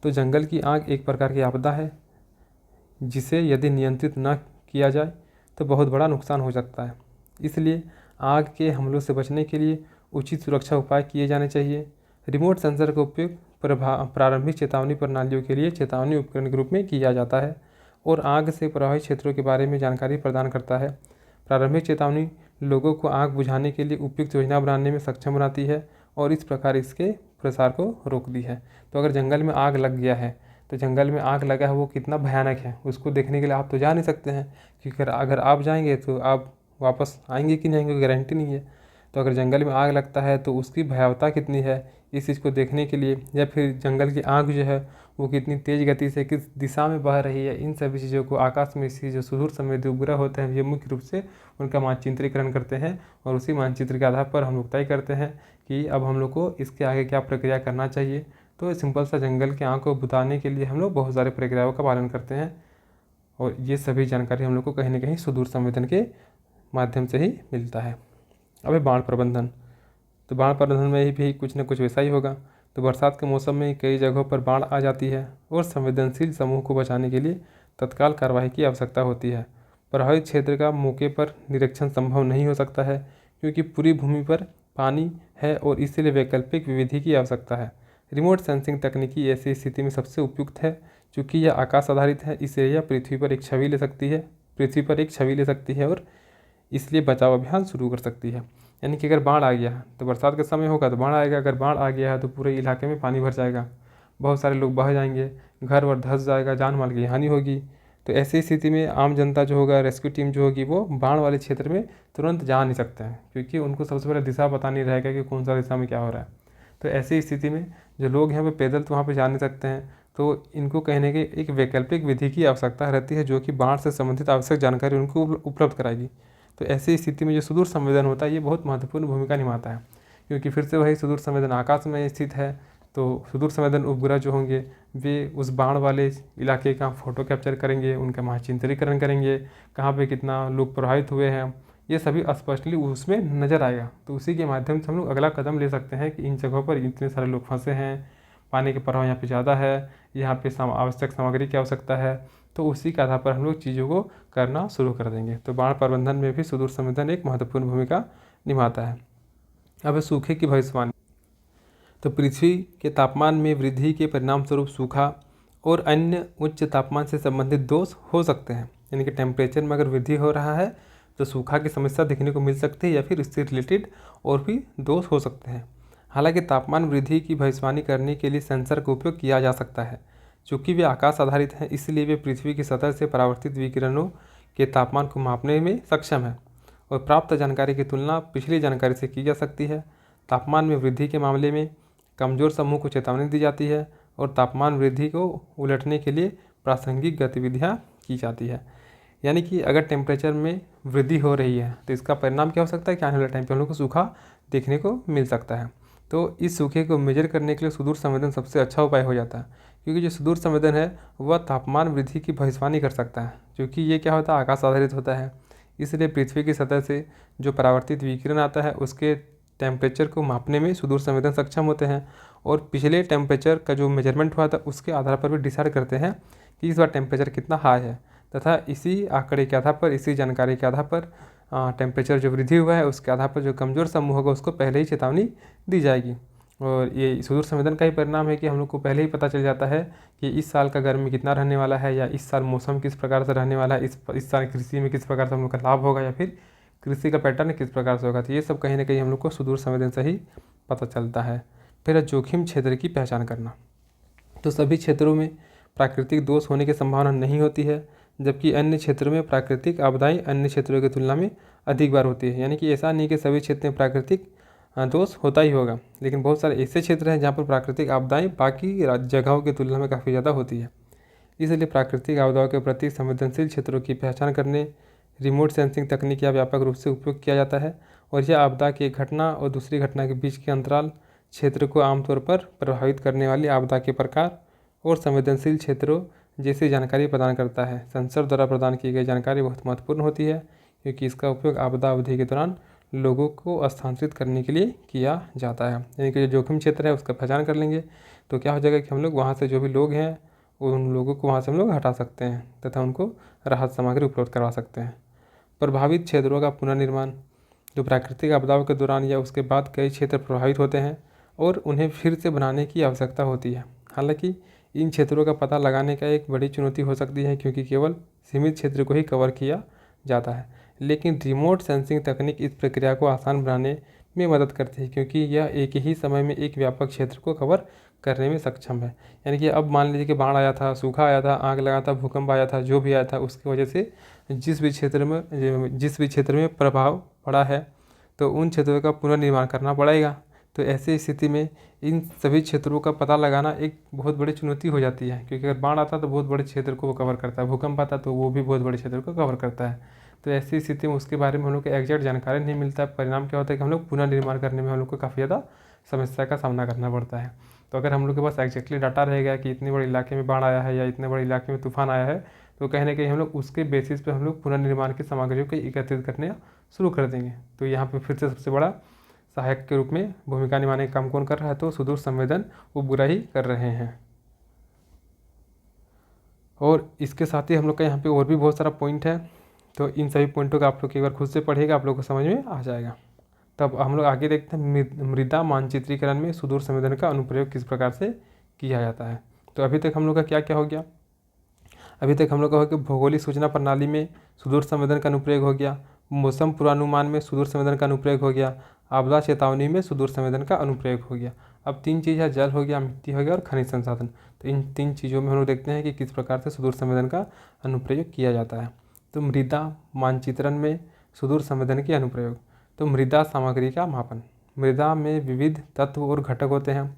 तो जंगल की आग एक प्रकार की आपदा है जिसे यदि नियंत्रित न किया जाए तो बहुत बड़ा नुकसान हो सकता है। इसलिए आग के हमलों से बचने के लिए उचित सुरक्षा उपाय किए जाने चाहिए। रिमोट सेंसर का उपयोग प्रारंभिक चेतावनी प्रणालियों के लिए चेतावनी उपकरण के रूप में किया जाता है और आग से प्रभावित क्षेत्रों के बारे में जानकारी प्रदान करता है। प्रारंभिक चेतावनी लोगों को आग बुझाने के लिए उपयुक्त योजना बनाने में सक्षम बनाती है और इस प्रकार इसके प्रसार को रोकती है। तो अगर जंगल में आग लग गया है तो जंगल में आग लगा है वो कितना भयानक है उसको देखने के लिए आप तो जा नहीं सकते हैं, क्योंकि अगर आप जाएंगे तो आप वापस आएंगे कि नहीं आएंगे गारंटी नहीं है। तो अगर जंगल में आग लगता है तो उसकी भयावता कितनी है इस चीज़ को देखने के लिए, या फिर जंगल की आग जो है वो कितनी तेज़ गति से किस दिशा में बह रही है, इन सभी चीज़ों को आकाश में इसकी जो सुदूर संवेदी उपग्रह होते हैं ये मुख्य रूप से उनका मानचित्रीकरण करते हैं और उसी मानचित्र के आधार पर हम लोग तय करते हैं कि अब हम लोग को इसके आगे क्या प्रक्रिया करना चाहिए। तो सिंपल सा जंगल की आग को बुझाने के लिए हम लोग बहुत सारे प्रक्रियाओं का पालन करते हैं और ये सभी जानकारी हम लोग को कहीं ना कहीं सुदूर संवेदन के माध्यम से ही मिलता है। अब बाढ़ प्रबंधन, तो बाढ़ प्रबंधन में भी कुछ न कुछ वैसा ही होगा। तो बरसात के मौसम में कई जगहों पर बाढ़ आ जाती है और संवेदनशील समूह को बचाने के लिए तत्काल कार्रवाई की आवश्यकता होती है। प्रभावित क्षेत्र का मौके पर निरीक्षण संभव नहीं हो सकता है क्योंकि पूरी भूमि पर पानी है और इसलिए वैकल्पिक विधि की आवश्यकता है। रिमोट सेंसिंग तकनीकी ऐसी स्थिति में सबसे उपयुक्त है क्योंकि यह आकाश आधारित है, इसलिए यह पृथ्वी पर एक छवि ले सकती है और इसलिए बचाव अभियान शुरू कर सकती है। यानी कि अगर बाढ़ आ गया तो बरसात का समय होगा तो बाढ़ आएगा, अगर बाढ़ आ गया है तो पूरे इलाके में पानी भर जाएगा, बहुत सारे लोग बह जाएंगे, घर वर धंस जाएगा, जान माल की हानि होगी। तो ऐसी स्थिति में आम जनता जो होगा, रेस्क्यू टीम जो होगी, वो बाढ़ वाले क्षेत्र में तुरंत जा नहीं सकते हैं क्योंकि उनको सबसे पहले दिशा पता नहीं रहेगा कि कौन सा दिशा में क्या हो रहा है। तो ऐसी स्थिति में जो लोग हैं वो पैदल तो वहाँ पर जा नहीं सकते हैं, तो इनको कहने की एक वैकल्पिक विधि की आवश्यकता रहती है जो कि बाढ़ से संबंधित आवश्यक जानकारी उनको उपलब्ध कराएगी। तो ऐसी स्थिति में जो सुदूर संवेदन होता है ये बहुत महत्वपूर्ण भूमिका निभाता है क्योंकि फिर से वही सुदूर संवेदन आकाश में स्थित है। तो सुदूर संवेदन उपग्रह जो होंगे वे उस बाढ़ वाले इलाके का फ़ोटो कैप्चर करेंगे, उनका मानचित्रीकरण करेंगे, कहाँ पे कितना लोग प्रभावित हुए हैं, ये सभी स्पष्टली उसमें नज़र आएगा। तो उसी के माध्यम से हम लोग अगला कदम ले सकते हैं कि इन जगहों पर इतने सारे लोग फंसे हैं, पानी के प्रभाव यहाँ पे ज़्यादा है, यहाँ पे आवश्यक सामग्री की आवश्यकता है, तो उसी के आधार पर हम लोग चीज़ों को करना शुरू कर देंगे। तो बाढ़ प्रबंधन में भी सुदूर संवेदन एक महत्वपूर्ण भूमिका निभाता है। अब सूखे की भविष्यवाणी, तो पृथ्वी के तापमान में वृद्धि के परिणाम स्वरूप सूखा और अन्य उच्च तापमान से संबंधित दोष हो सकते हैं। यानी कि टेम्परेचर में अगर वृद्धि हो रहा है तो सूखा की समस्या देखने को मिल सकती है या फिर इससे रिलेटेड और भी दोष हो सकते हैं। हालांकि तापमान वृद्धि की भविष्यवाणी करने के लिए सेंसर का उपयोग किया जा सकता है। चूँकि वे आकाश आधारित हैं इसलिए वे पृथ्वी की सतह से परावर्तित विकिरणों के तापमान को मापने में सक्षम है और प्राप्त जानकारी की तुलना पिछली जानकारी से की जा सकती है। तापमान में वृद्धि के मामले में कमज़ोर समूह को चेतावनी दी जाती है और तापमान वृद्धि को उलटने के लिए प्रासंगिक गतिविधियाँ की जाती है। यानी कि अगर टेम्परेचर में वृद्धि हो रही है तो इसका परिणाम क्या हो सकता है कि आने वाले टाइम पर हम लोग को सूखा देखने को मिल सकता है। तो इस सूखे को मेजर करने के लिए सुदूर संवेदन सबसे अच्छा उपाय हो जाता है क्योंकि जो सुदूर संवेदन है वह तापमान वृद्धि की भविष्यवाणी कर सकता है क्योंकि ये क्या होता है, आकाश आधारित होता है। इसलिए पृथ्वी की सतह से जो परावर्तित विकिरण आता है उसके टेम्परेचर को मापने में सुदूर संवेदन सक्षम होते हैं और पिछले टेम्परेचर का जो मेजरमेंट हुआ था उसके आधार पर भी डिसाइड करते हैं कि इस बार टेम्परेचर कितना हाई है, तथा इसी आंकड़े के आधार पर, इसी जानकारी के आधार पर टेम्परेचर जो वृद्धि हुआ है उसके आधार पर जो कमज़ोर समूह होगा उसको पहले ही चेतावनी दी जाएगी। और ये सुदूर संवेदन का ही परिणाम है कि हम लोग को पहले ही पता चल जाता है कि इस साल का गर्मी कितना रहने वाला है या इस साल मौसम किस प्रकार से रहने वाला है, इस साल कृषि में किस प्रकार से हम लोग का लाभ होगा या फिर कृषि का पैटर्न किस प्रकार से होगा। तो ये सब कहीं ना कहीं हम लोग को सुदूर संवेदन से ही पता चलता है। फिर जोखिम क्षेत्र की पहचान करना, तो सभी क्षेत्रों में प्राकृतिक दोष होने की संभावना नहीं होती है जबकि अन्य क्षेत्रों में प्राकृतिक आपदाएं अन्य क्षेत्रों की तुलना में अधिक बार होती है। यानी कि ऐसा नहीं कि सभी क्षेत्र में प्राकृतिक दोष होता ही होगा, लेकिन बहुत सारे ऐसे क्षेत्र हैं जहाँ पर प्राकृतिक आपदाएं बाकी जगहों की तुलना में काफ़ी ज़्यादा होती है। इसलिए प्राकृतिक आपदाओं के प्रति संवेदनशील क्षेत्रों की पहचान करने रिमोट सेंसिंग तकनीक का व्यापक रूप से उपयोग किया जाता है और यह आपदा की एक घटना और दूसरी घटना के बीच के अंतराल क्षेत्र को आमतौर पर प्रभावित करने वाली आपदा के प्रकार और संवेदनशील क्षेत्रों जैसी जानकारी प्रदान करता है। सेंसर द्वारा प्रदान की गई जानकारी बहुत महत्वपूर्ण होती है क्योंकि इसका उपयोग आपदा अवधि के दौरान लोगों को स्थानांतरित करने के लिए किया जाता है। यानी कि जो जोखिम क्षेत्र है उसका पहचान कर लेंगे तो क्या हो जाएगा कि हम लोग वहाँ से जो भी लोग हैं उन लोगों को वहाँ से हम लोग हटा सकते हैं तथा उनको राहत सामग्री उपलब्ध करवा सकते हैं। प्रभावित क्षेत्रों का पुनर्निर्माण, जो प्राकृतिक आपदाओं के दौरान या उसके बाद कई क्षेत्र प्रभावित होते हैं और उन्हें फिर से बनाने की आवश्यकता होती है। हालांकि इन क्षेत्रों का पता लगाने का एक बड़ी चुनौती हो सकती है क्योंकि केवल सीमित क्षेत्र को ही कवर किया जाता है, लेकिन रिमोट सेंसिंग तकनीक इस प्रक्रिया को आसान बनाने में मदद करती है क्योंकि यह एक ही समय में एक व्यापक क्षेत्र को कवर करने में सक्षम है। यानी कि अब मान लीजिए कि बाढ़ आया था, सूखा आया था, आग लगा था, भूकंप आया था, जो भी आया था उसकी वजह से जिस भी क्षेत्र में प्रभाव पड़ा है तो उन क्षेत्रों का पुनर्निर्माण करना पड़ेगा। तो ऐसी स्थिति में इन सभी क्षेत्रों का पता लगाना एक बहुत बड़ी चुनौती हो जाती है क्योंकि अगर बाढ़ आता तो बहुत बड़े क्षेत्र को वो कवर करता है, भूकंप आता तो वो भी बहुत बड़े क्षेत्र को कवर करता है। तो ऐसी स्थिति में उसके बारे में हम लोग को एग्जैक्ट जानकारी नहीं मिलता। परिणाम क्या होता है कि हम लोग पुनर्निर्माण करने में हम लोग को काफ़ी ज़्यादा समस्या का सामना करना पड़ता है। तो अगर हम लोग के पास एग्जैक्टली डाटा रहेगा कि इतने बड़े इलाके में बाढ़ आया है या इतने बड़े इलाके में तूफान आया है तो कहीं ना कहीं हम लोग उसके बेसिस पे हम लोग पुनर्निर्माण की सामग्रियों को एकत्रित करने शुरू कर देंगे। तो यहाँ पे फिर से सबसे बड़ा सहायक के रूप में भूमिका निभाने का काम कौन कर रहा है, तो सुदूर संवेदन उपग्रह ही कर रहे हैं। और इसके साथ ही हम लोग का यहाँ पे और भी बहुत सारा पॉइंट है, तो इन सभी पॉइंटों का आप लोग एक बार खुद से पढ़िएगा, आप लोग को समझ में आ जाएगा। तब हम लोग आगे देखते हैं मृदा मानचित्रीकरण में सुदूर संवेदन का अनुप्रयोग किस प्रकार से किया जाता है। तो अभी तक हम लोग का क्या क्या हो गया, अभी तक हम लोग का हो गया भौगोलिक सूचना प्रणाली में सुदूर संवेदन का अनुप्रयोग हो गया, मौसम पूर्वानुमान में सुदूर संवेदन का अनुप्रयोग हो गया, आपदा चेतावनी में सुदूर संवेदन का अनुप्रयोग हो गया। अब 3 चीज़ है, जल हो गया, मिट्टी हो गया और खनिज संसाधन। तो इन 3 चीज़ों में हम लोग देखते हैं कि किस प्रकार से सुदूर संवेदन का अनुप्रयोग किया जाता है। तो मृदा मानचित्रण में सुदूर संवेदन के अनुप्रयोग, तो मृदा सामग्री का मापन। मृदा में विविध तत्व और घटक होते हैं,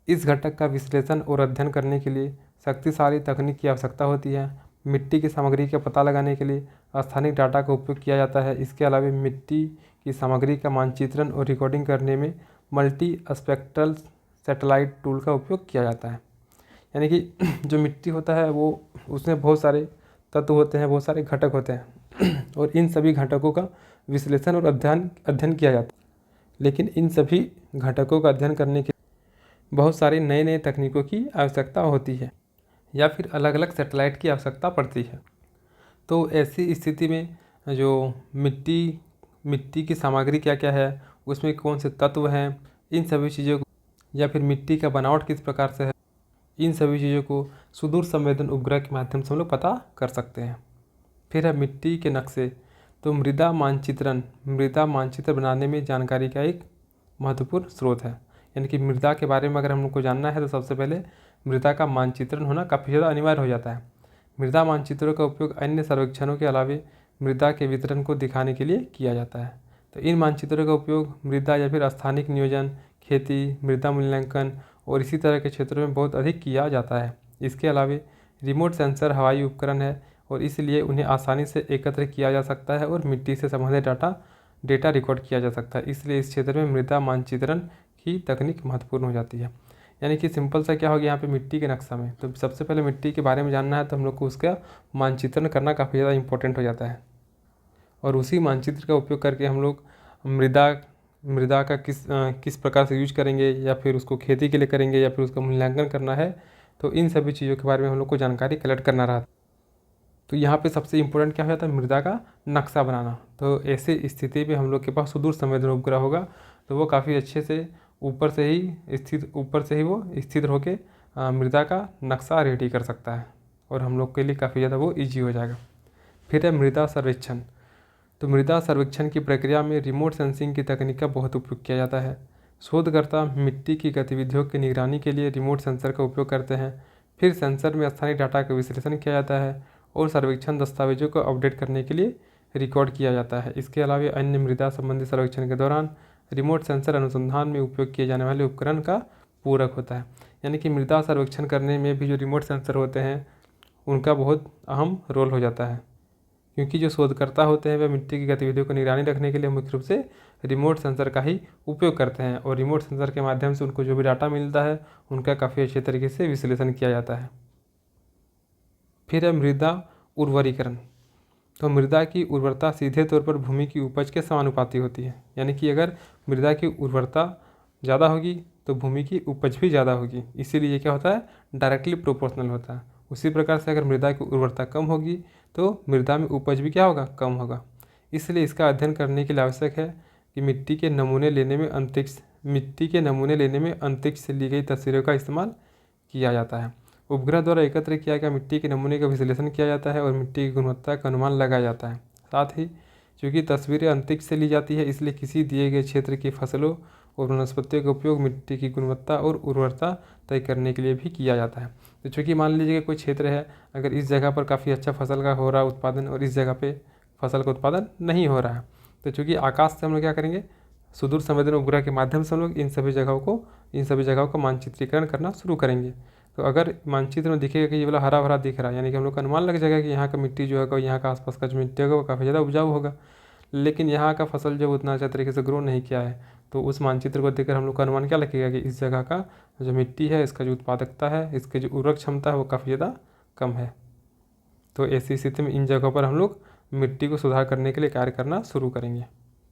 इस घटक का विश्लेषण और अध्ययन करने के लिए शक्तिशाली तकनीक की आवश्यकता होती है। मिट्टी की सामग्री का पता लगाने के लिए स्थानिक डाटा का उपयोग किया जाता है। इसके अलावा मिट्टी की सामग्री का मानचित्रण और रिकॉर्डिंग करने में मल्टी स्पेक्ट्रल सैटेलाइट टूल का उपयोग किया जाता है। यानी कि जो मिट्टी होता है वो उसमें बहुत सारे तत्व होते हैं, बहुत सारे घटक होते हैं और इन सभी घटकों का विश्लेषण और अध्ययन किया जाता है। लेकिन इन सभी घटकों का अध्ययन करने के बहुत सारी नए नए तकनीकों की आवश्यकता होती है या फिर अलग अलग सैटेलाइट की आवश्यकता पड़ती है। तो ऐसी स्थिति में जो मिट्टी की सामग्री क्या क्या है, उसमें कौन से तत्व हैं, इन सभी चीज़ों को या फिर मिट्टी का बनावट किस प्रकार से है, इन सभी चीज़ों को सुदूर संवेदन उपग्रह के माध्यम से हम लोग पता कर सकते हैं। फिर है मिट्टी के नक्शे। तो मृदा मानचित्र बनाने में जानकारी का एक महत्वपूर्ण स्रोत है। यानी कि मृदा के बारे में अगर हम लोग को जानना है तो सबसे पहले मृदा का मानचित्रण होना काफ़ी ज़्यादा अनिवार्य हो जाता है। मृदा मानचित्रों का उपयोग अन्य सर्वेक्षणों के अलावे मृदा के वितरण को दिखाने के लिए किया जाता है। तो इन मानचित्रों का उपयोग मृदा या फिर स्थानिक नियोजन, खेती, मृदा मूल्यांकन और इसी तरह के क्षेत्रों में बहुत अधिक किया जाता है। इसके अलावे रिमोट सेंसर हवाई उपकरण है और इसलिए उन्हें आसानी से एकत्र किया जा सकता है और मिट्टी से संबंधित डेटा रिकॉर्ड किया जा सकता है। इसलिए इस क्षेत्र में मृदा मानचित्रण की तकनीक महत्वपूर्ण हो जाती है। यानी कि सिंपल सा क्या हो गया यहाँ पे मिट्टी के नक्शा में, तो सबसे पहले मिट्टी के बारे में जानना है तो हम लोग को उसका मानचित्रण करना काफ़ी ज़्यादा इंपॉर्टेंट हो जाता है और उसी मानचित्र का उपयोग करके हम लोग मृदा का किस प्रकार से यूज करेंगे या फिर उसको खेती के लिए करेंगे या फिर उसका मूल्यांकन करना है, तो इन सभी चीज़ों के बारे में हम लोग को जानकारी कलेक्ट करना रहा। तो यहाँ पे सबसे इम्पोर्टेंट क्या हो जाता है, मृदा का नक्शा बनाना। तो ऐसे स्थिति में हम लोग के पास सुदूर संवेदन उपग्रह होगा तो वो काफ़ी अच्छे से ऊपर से ही वो स्थित होकर मृदा का नक्शा रेडी कर सकता है और हम लोग के लिए काफ़ी ज़्यादा वो ईजी हो जाएगा। फिर है मृदा सर्वेक्षण। तो मृदा सर्वेक्षण की प्रक्रिया में रिमोट सेंसिंग की तकनीक का बहुत उपयोग किया जाता है। शोधकर्ता मिट्टी की गतिविधियों की निगरानी के लिए रिमोट सेंसर का उपयोग करते हैं। फिर सेंसर में स्थानीय डाटा का विश्लेषण किया जाता है और सर्वेक्षण दस्तावेजों को अपडेट करने के लिए रिकॉर्ड किया जाता है। इसके अलावा अन्य मृदा संबंधी सर्वेक्षण के दौरान रिमोट सेंसर अनुसंधान में उपयोग किए जाने वाले उपकरण का पूरक होता है। यानी कि मृदा सर्वेक्षण करने में भी जो रिमोट सेंसर होते हैं उनका बहुत अहम रोल हो जाता है, क्योंकि जो शोधकर्ता होते हैं वह मिट्टी की गतिविधियों को निगरानी रखने के लिए मुख्य रूप से रिमोट सेंसर का ही उपयोग करते हैं और रिमोट सेंसर के माध्यम से उनको जो भी डाटा मिलता है उनका काफ़ी अच्छे तरीके से विश्लेषण किया जाता है। फिर है मृदा उर्वरीकरण। तो मृदा की उर्वरता सीधे तौर पर भूमि की उपज के समानुपाती होती है। यानी कि अगर मृदा की उर्वरता ज़्यादा होगी तो भूमि की उपज भी ज़्यादा होगी, इसीलिए ये क्या होता है, डायरेक्टली प्रोपोर्शनल होता है। उसी प्रकार से अगर मृदा की उर्वरता कम होगी तो मृदा में उपज भी क्या होगा, कम होगा। इसलिए इसका अध्ययन करने के लिए आवश्यक है कि मिट्टी के नमूने लेने में अंतरिक्ष से ली गई तस्वीरों का इस्तेमाल किया जाता है। उपग्रह द्वारा एकत्र किया गया मिट्टी के नमूने का विश्लेषण किया जाता है और मिट्टी की गुणवत्ता का अनुमान लगाया जाता है। साथ ही चूँकि तस्वीरें अंतरिक्ष से ली जाती है इसलिए किसी दिए गए क्षेत्र की फसलों और वनस्पतियों का उपयोग मिट्टी की गुणवत्ता और उर्वरता तय करने के लिए भी किया जाता है। तो चूँकि मान लीजिए कि कोई क्षेत्र है, अगर इस जगह पर काफ़ी अच्छा फसल का हो रहा है उत्पादन और इस जगह पे फसल का उत्पादन नहीं हो रहा है, तो चूँकि आकाश से हम लोग क्या करेंगे, सुदूर संवेदन उपग्रह के माध्यम से हम लोग इन सभी जगहों का मानचित्रीकरण करना शुरू करेंगे। तो अगर मानचित्र में दिखेगा कि ये वाला हरा भरा दिख रहा है, यानी कि हम लोग का अनुमान लग जाएगा कि यहाँ का मिट्टी जो है यहाँ का आसपास का जो मिट्टी होगा वो काफ़ी ज़्यादा उपजाऊ होगा, लेकिन यहाँ का फसल जो उतना अच्छा तरीके से ग्रो नहीं किया है, तो उस मानचित्र को देखकर हम लोग का अनुमान क्या लगेगा कि इस जगह का जो मिट्टी है, इसका जो उत्पादकता है, इसकी जो उर्वरक क्षमता है वो काफ़ी ज़्यादा कम है। तो ऐसी स्थिति में इन जगहों पर हम लोग मिट्टी को सुधार करने के लिए कार्य करना शुरू करेंगे।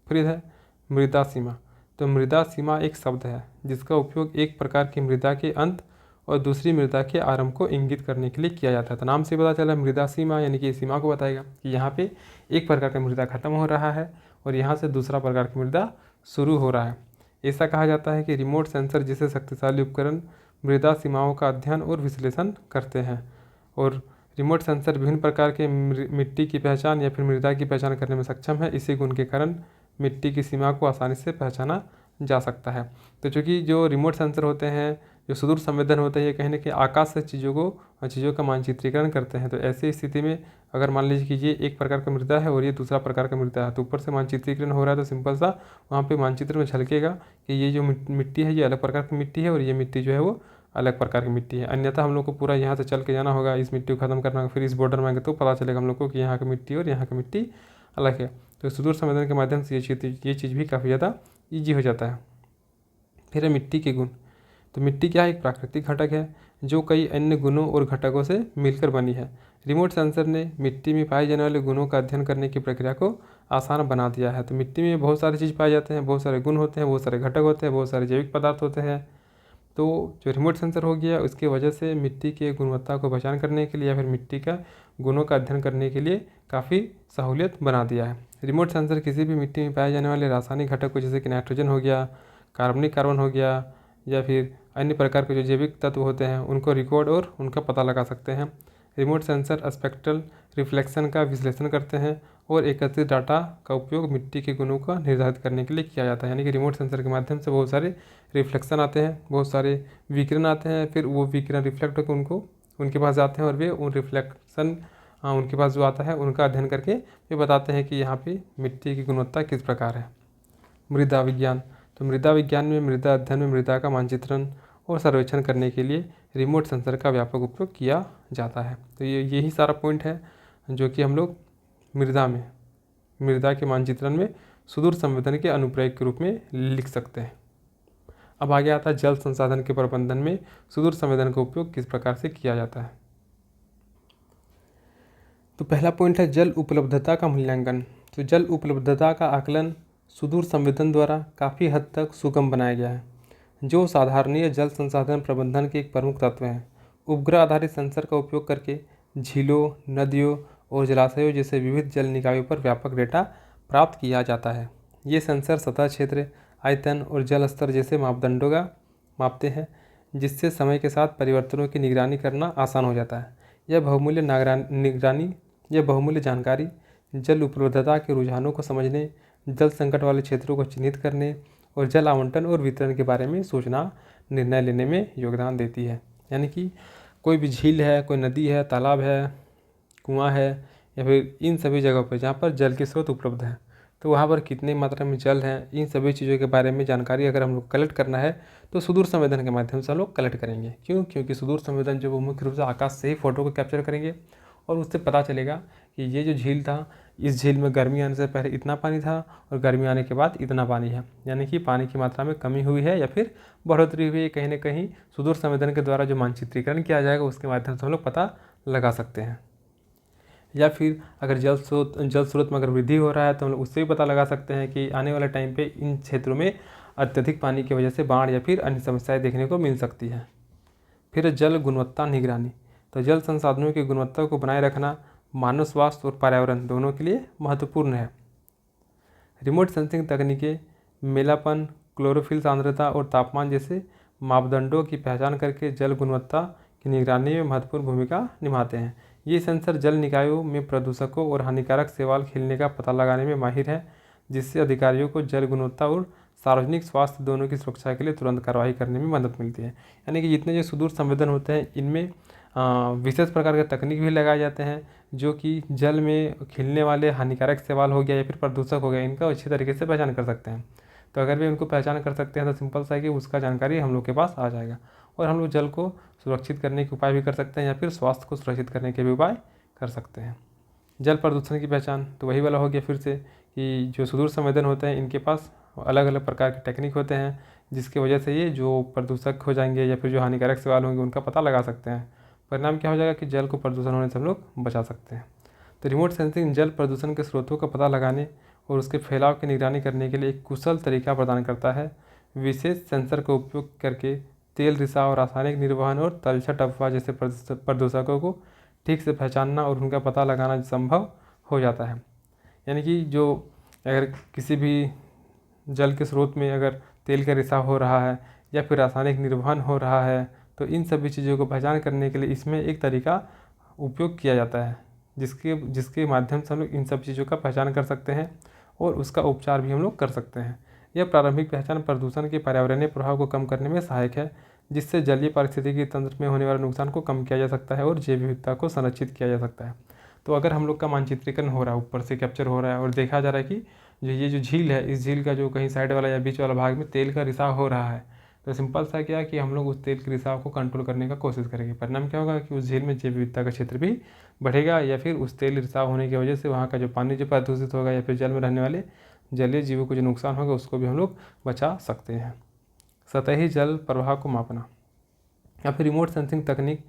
फिर है मृदा सीमा। तो मृदा सीमा एक शब्द है जिसका उपयोग एक प्रकार की मृदा के अंत और दूसरी मृदा के आरंभ को इंगित करने के लिए किया जाता है। तो नाम से पता चला मृदा सीमा यानी कि सीमा को बताएगा कि यहाँ पे एक प्रकार का मृदा खत्म हो रहा है और यहाँ से दूसरा प्रकार की मृदा शुरू हो रहा है। ऐसा कहा जाता है कि रिमोट सेंसर जैसे शक्तिशाली उपकरण मृदा सीमाओं का अध्ययन और विश्लेषण करते हैं और रिमोट सेंसर विभिन्न प्रकार के मिट्टी की पहचान या फिर मृदा की पहचान करने में सक्षम है। इसी गुण के कारण मिट्टी की सीमा को आसानी से पहचाना जा सकता है। तो चूँकि जो रिमोट सेंसर होते हैं, जो सुदूर संवेदन होते हैं, ये कहीं ना कहीं आकाश से चीज़ों का मानचित्रीकरण करते हैं। तो ऐसी स्थिति में अगर मान लीजिए कि ये एक प्रकार का मृदा है और ये दूसरा प्रकार का मृदा है, तो ऊपर से मानचित्रीकरण हो रहा है तो सिंपल सा वहाँ पे मानचित्र में झलकेगा कि ये जो मिट्टी है ये अलग प्रकार की मिट्टी है और ये मिट्टी जो है वो अलग प्रकार की मिट्टी है। अन्यथा हम लोग को पूरा यहाँ से चल के जाना होगा, इस मिट्टी को ख़त्म करना होगा, फिर इस बॉर्डर में आएंगे तो पता चलेगा हम लोग को कि यहाँ की मिट्टी और यहाँ की मिट्टी अलग है। तो सुदूर संवेदन के माध्यम से ये चीज़ भी काफ़ी ज़्यादा ईजी हो जाता है। फिर है मिट्टी के गुण। तो मिट्टी क्या है? एक प्राकृतिक घटक है जो कई अन्य गुणों और घटकों से मिलकर बनी है। रिमोट सेंसर ने मिट्टी में पाए जाने वाले गुणों का अध्ययन करने की प्रक्रिया को आसान बना दिया है। तो मिट्टी में बहुत सारी चीज़ पाए जाते हैं, बहुत सारे गुण होते हैं, बहुत सारे घटक होते हैं, बहुत सारे जैविक पदार्थ होते हैं। तो जो रिमोट सेंसर हो गया उसकी वजह से मिट्टी की गुणवत्ता को पहचान करने के लिए या फिर मिट्टी का गुणों का अध्ययन करने के लिए काफ़ी सहूलियत बना दिया है। रिमोट सेंसर किसी भी मिट्टी में पाए जाने वाले रासायनिक घटक को जैसे कि नाइट्रोजन हो गया, कार्बन हो गया या फिर अन्य प्रकार के जो जैविक तत्व होते हैं उनको रिकॉर्ड और उनका पता लगा सकते हैं। रिमोट सेंसर स्पेक्ट्रल रिफ्लेक्शन का विश्लेषण करते हैं और एकत्रित डाटा का उपयोग मिट्टी के गुणों का निर्धारित करने के लिए किया जाता है। यानी कि रिमोट सेंसर के माध्यम से बहुत सारे रिफ्लेक्शन आते हैं, बहुत सारे विकिरण आते हैं, फिर वो विकिरण रिफ्लेक्ट होकर उनके पास जाते हैं और वे उन रिफ्लेक्शन उनके पास जो आता है उनका अध्ययन करके वे बताते हैं कि यहाँ पे मिट्टी की गुणवत्ता किस प्रकार है। मृदा विज्ञान। तो मृदा विज्ञान में मृदा अध्ययन में मृदा का मानचित्रण और सर्वेक्षण करने के लिए रिमोट सेंसर का व्यापक उपयोग किया जाता है। तो यही सारा पॉइंट है जो कि हम लोग मृदा के मानचित्रण में सुदूर संवेदन के अनुप्रयोग के रूप में लिख सकते हैं। अब आगे आता है जल संसाधन के प्रबंधन में सुदूर संवेदन का उपयोग किस प्रकार से किया जाता है। तो पहला पॉइंट है जल उपलब्धता का मूल्यांकन। तो जल उपलब्धता का आकलन सुदूर संवेदन द्वारा काफ़ी हद तक सुगम बनाया गया है, जो साधारणीय जल संसाधन प्रबंधन के एक प्रमुख तत्व हैं। उपग्रह आधारित सेंसर का उपयोग करके झीलों, नदियों और जलाशयों जैसे विविध जल निकायों पर व्यापक डेटा प्राप्त किया जाता है। ये सेंसर सतह क्षेत्र, आयतन और जल स्तर जैसे मापदंडों का मापते हैं, जिससे समय के साथ परिवर्तनों की निगरानी करना आसान हो जाता है। यह बहुमूल्य जानकारी जल उपलब्धता के रुझानों को समझने, जल संकट वाले क्षेत्रों को चिन्हित करने और जल आवंटन और वितरण के बारे में सोचना, निर्णय लेने में योगदान देती है। यानी कि कोई भी झील है, कोई नदी है, तालाब है, कुआं है या फिर इन सभी जगहों पर जहाँ पर जल के स्रोत उपलब्ध हैं, तो वहाँ पर कितनी मात्रा में जल है, इन सभी चीज़ों के बारे में जानकारी अगर हम लोग कलेक्ट करना है तो सुदूर संवेदन के माध्यम से हम लोग कलेक्ट करेंगे। क्योंकि सुदूर संवेदन जो वो मुख्य रूप से आकाश से ही फोटो को कैप्चर करेंगे और उससे पता चलेगा कि ये जो झील था, इस झील में गर्मी आने से पहले इतना पानी था और गर्मी आने के बाद इतना पानी है। यानी कि पानी की मात्रा में कमी हुई है या फिर बढ़ोतरी हुई है। कहीं ना कहीं सुदूर संवेदन के द्वारा जो मानचित्रीकरण किया जाएगा उसके माध्यम से हम लोग पता लगा सकते हैं। या फिर अगर जल स्रोत में अगर वृद्धि हो रहा है तो हम लोग उससे भी पता लगा सकते हैं कि आने वाले टाइम पे इन क्षेत्रों में अत्यधिक पानी की वजह से बाढ़ या फिर अन्य समस्याएं देखने को मिल सकती हैं। फिर जल गुणवत्ता निगरानी। तो जल संसाधनों की गुणवत्ता को बनाए रखना मानव स्वास्थ्य और पर्यावरण दोनों के लिए महत्वपूर्ण है। रिमोट सेंसिंग तकनीकें मेलापन, क्लोरोफिल सांद्रता और तापमान जैसे मापदंडों की पहचान करके जल गुणवत्ता की निगरानी में महत्वपूर्ण भूमिका निभाते हैं। ये सेंसर जल निकायों में प्रदूषकों और हानिकारक शैवाल खिलने का पता लगाने में माहिर है, जिससे अधिकारियों को जल गुणवत्ता और सार्वजनिक स्वास्थ्य दोनों की सुरक्षा के लिए तुरंत कार्रवाई करने में मदद मिलती है। यानी कि जितने जो सुदूर संवेदन होते हैं इनमें विशेष प्रकार के तकनीक भी लगाए जाते हैं जो कि जल में खिलने वाले हानिकारक शैवाल हो गया या फिर प्रदूषक हो गया, इनका अच्छी तरीके से पहचान कर सकते हैं। तो अगर भी उनको पहचान कर सकते हैं तो सिंपल सा है कि उसका जानकारी हम लोग के पास आ जाएगा और हम लोग जल को सुरक्षित करने के उपाय भी कर सकते हैं या फिर स्वास्थ्य को सुरक्षित करने के भी उपाय कर सकते हैं। जल प्रदूषण की पहचान तो वही वाला हो गया फिर से कि जो सुदूर संवेदन होते हैं इनके पास अलग अलग प्रकार के टेक्निक होते हैं जिसकी वजह से ये जो प्रदूषक हो जाएंगे या फिर जो हानिकारक शैवाल होंगे उनका पता लगा सकते हैं। परिणाम क्या हो जाएगा कि जल को प्रदूषण होने से हम लोग बचा सकते हैं। तो रिमोट सेंसिंग जल प्रदूषण के स्रोतों का पता लगाने और उसके फैलाव की निगरानी करने के लिए एक कुशल तरीका प्रदान करता है। विशेष सेंसर का उपयोग करके तेल रिसाव, रासायनिक निर्वहन और तलछट अफवाह जैसे प्रदूषकों को ठीक से पहचानना और उनका पता लगाना संभव हो जाता है। यानी कि जो अगर किसी भी जल के स्रोत में अगर तेल का रिसाव हो रहा है या फिर रासायनिक निर्वहन हो रहा है, तो इन सभी चीज़ों को पहचान करने के लिए इसमें एक तरीका उपयोग किया जाता है जिसके माध्यम से हम लोग इन सब चीज़ों का पहचान कर सकते हैं और उसका उपचार भी हम लोग कर सकते हैं। यह प्रारंभिक पहचान प्रदूषण के पर्यावरणीय प्रभाव को कम करने में सहायक है, जिससे जलीय पारिस्थितिकी तंत्र में होने वाले नुकसान को कम किया जा सकता है और जैव विविधता को संरक्षित किया जा सकता है। तो अगर हम लोग का मानचित्रीकरण हो रहा है, ऊपर से कैप्चर हो रहा है और देखा जा रहा है कि ये जो झील है, इस झील का जो कहीं साइड वाला या बीच वाला भाग में तेल का रिसाव हो रहा है, तो सिंपल सा क्या है कि हम लोग उस तेल के रिसाव को कंट्रोल करने का कोशिश करेंगे। परिणाम क्या होगा कि उस झील में जैव विविधता का क्षेत्र भी बढ़ेगा, या फिर उस तेल रिसाव होने की वजह से वहाँ का जो पानी जो प्रदूषित होगा या फिर जल में रहने वाले जलीय जीवों को जो नुकसान होगा उसको भी हम लोग बचा सकते हैं। सतही जल प्रवाह को मापना या फिर रिमोट सेंसिंग तकनीक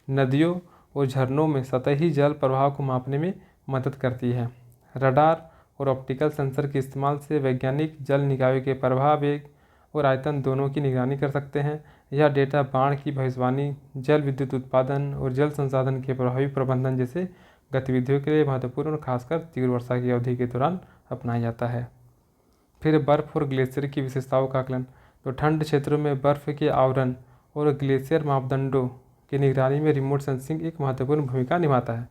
नदियों और झरनों में सतही जल प्रवाह को मापने में मदद करती है। रडार और ऑप्टिकल सेंसर के इस्तेमाल से वैज्ञानिक जल निकायों के प्रवाह, वेग और आयतन दोनों की निगरानी कर सकते हैं। यह डेटा बाढ़ की भविष्यवाणी, जल विद्युत उत्पादन और जल संसाधन के प्रभावी प्रबंधन जैसे गतिविधियों के लिए महत्वपूर्ण और खासकर तीव्र वर्षा की अवधि के दौरान अपनाया जाता है। फिर बर्फ़ और ग्लेशियर की विशेषताओं का आकलन। तो ठंड क्षेत्रों में बर्फ़ के आवरण और ग्लेशियर मापदंडों की निगरानी में रिमोट सेंसिंग एक महत्वपूर्ण भूमिका निभाता है।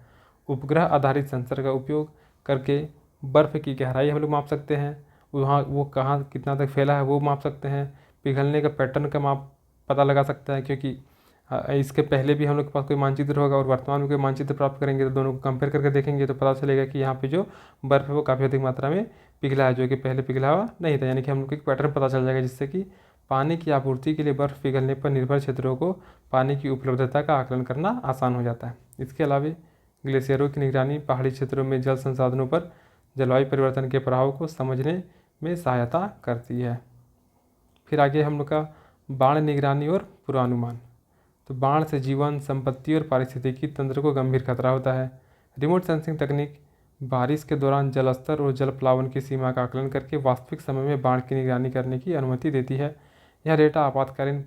उपग्रह आधारित सेंसर का उपयोग करके बर्फ़ की गहराई हम लोग माप सकते हैं, वहाँ वो कहाँ कितना तक फैला है वो माप सकते हैं। पिघलने का पैटर्न का माप पता लगा सकता है, क्योंकि इसके पहले भी हम लोग के पास कोई मानचित्र होगा और वर्तमान में कोई मानचित्र प्राप्त करेंगे तो दोनों को कंपेयर करके देखेंगे तो पता चलेगा कि यहाँ पे जो बर्फ़ है वो काफ़ी अधिक मात्रा में पिघला है, जो कि पहले पिघला हुआ नहीं था। यानी कि हम लोग को एक पैटर्न पता चल जाएगा, जिससे कि पानी की आपूर्ति के लिए बर्फ़ पिघलने पर निर्भर क्षेत्रों को पानी की उपलब्धता का आकलन करना आसान हो जाता है। इसके अलावा ग्लेशियरों की निगरानी पहाड़ी क्षेत्रों में जल संसाधनों पर जलवायु परिवर्तन के प्रभाव को समझने में सहायता करती है। फिर आगे हम लोग का बाढ़ निगरानी और पूर्वानुमान। तो बाढ़ से जीवन, संपत्ति और पारिस्थितिकी तंत्र को गंभीर खतरा होता है। रिमोट सेंसिंग तकनीक बारिश के दौरान जल स्तर और जल प्लावन की सीमा का आकलन करके वास्तविक समय में बाढ़ की निगरानी करने की अनुमति देती है। यह डेटा आपातकालीन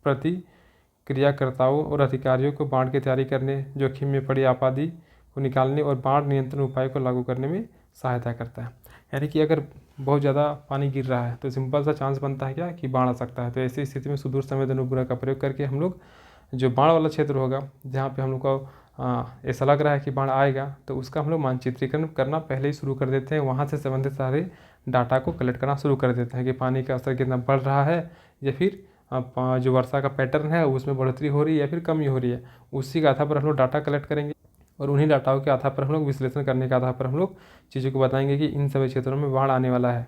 प्रतिक्रियाकर्ताओं और अधिकारियों को बाढ़ की तैयारी करने, जोखिम में पड़ी आबादी को निकालने और बाढ़ नियंत्रण उपाय को लागू करने में सहायता करता है। यानी कि अगर बहुत ज़्यादा पानी गिर रहा है तो सिंपल सा चांस बनता है क्या कि बाढ़ आ सकता है। तो ऐसी स्थिति में सुदूर संवेदन उपग्रह का प्रयोग करके हम लोग जो बाढ़ वाला क्षेत्र होगा, जहाँ पे हम लोग को ऐसा लग रहा है कि बाढ़ आएगा, तो उसका हम लोग मानचित्रीकरण करना पहले ही शुरू कर देते हैं। वहाँ से संबंधित सारे डाटा को कलेक्ट करना शुरू कर देते हैं कि पानी का स्तर कितना बढ़ रहा है, या फिर जो वर्षा का पैटर्न है उसमें बढ़ोतरी हो रही है या फिर कमी हो रही है। उसी के आधार पर हम लोग डाटा कलेक्ट करेंगे और उन्हीं डाटाओं के आधार पर हम लोग विश्लेषण करने के आधार पर हम लोग चीज़ों को बताएंगे कि इन सभी क्षेत्रों में बाढ़ आने वाला है।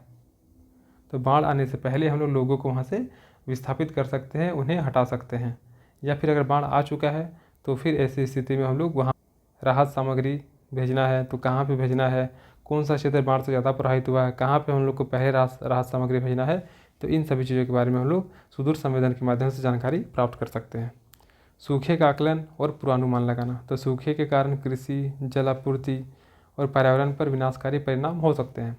तो बाढ़ आने से पहले हम लोग लोगों को वहाँ से विस्थापित कर सकते हैं, उन्हें हटा सकते हैं। या फिर अगर बाढ़ आ चुका है तो फिर ऐसी स्थिति में हम लोग वहाँ राहत सामग्री भेजना है तो कहाँ पे भेजना है, कौन सा क्षेत्र बाढ़ से ज़्यादा प्रभावित हुआ है, कहाँ पे हम लोग को पहले राहत सामग्री भेजना है। तो इन सभी चीज़ों के बारे में हम लोग सुदूर संवेदन के माध्यम से जानकारी प्राप्त कर सकते हैं। सूखे का आकलन और पूर्वानुमान लगाना। तो सूखे के कारण कृषि, जल आपूर्ति और पर्यावरण पर विनाशकारी परिणाम हो सकते हैं।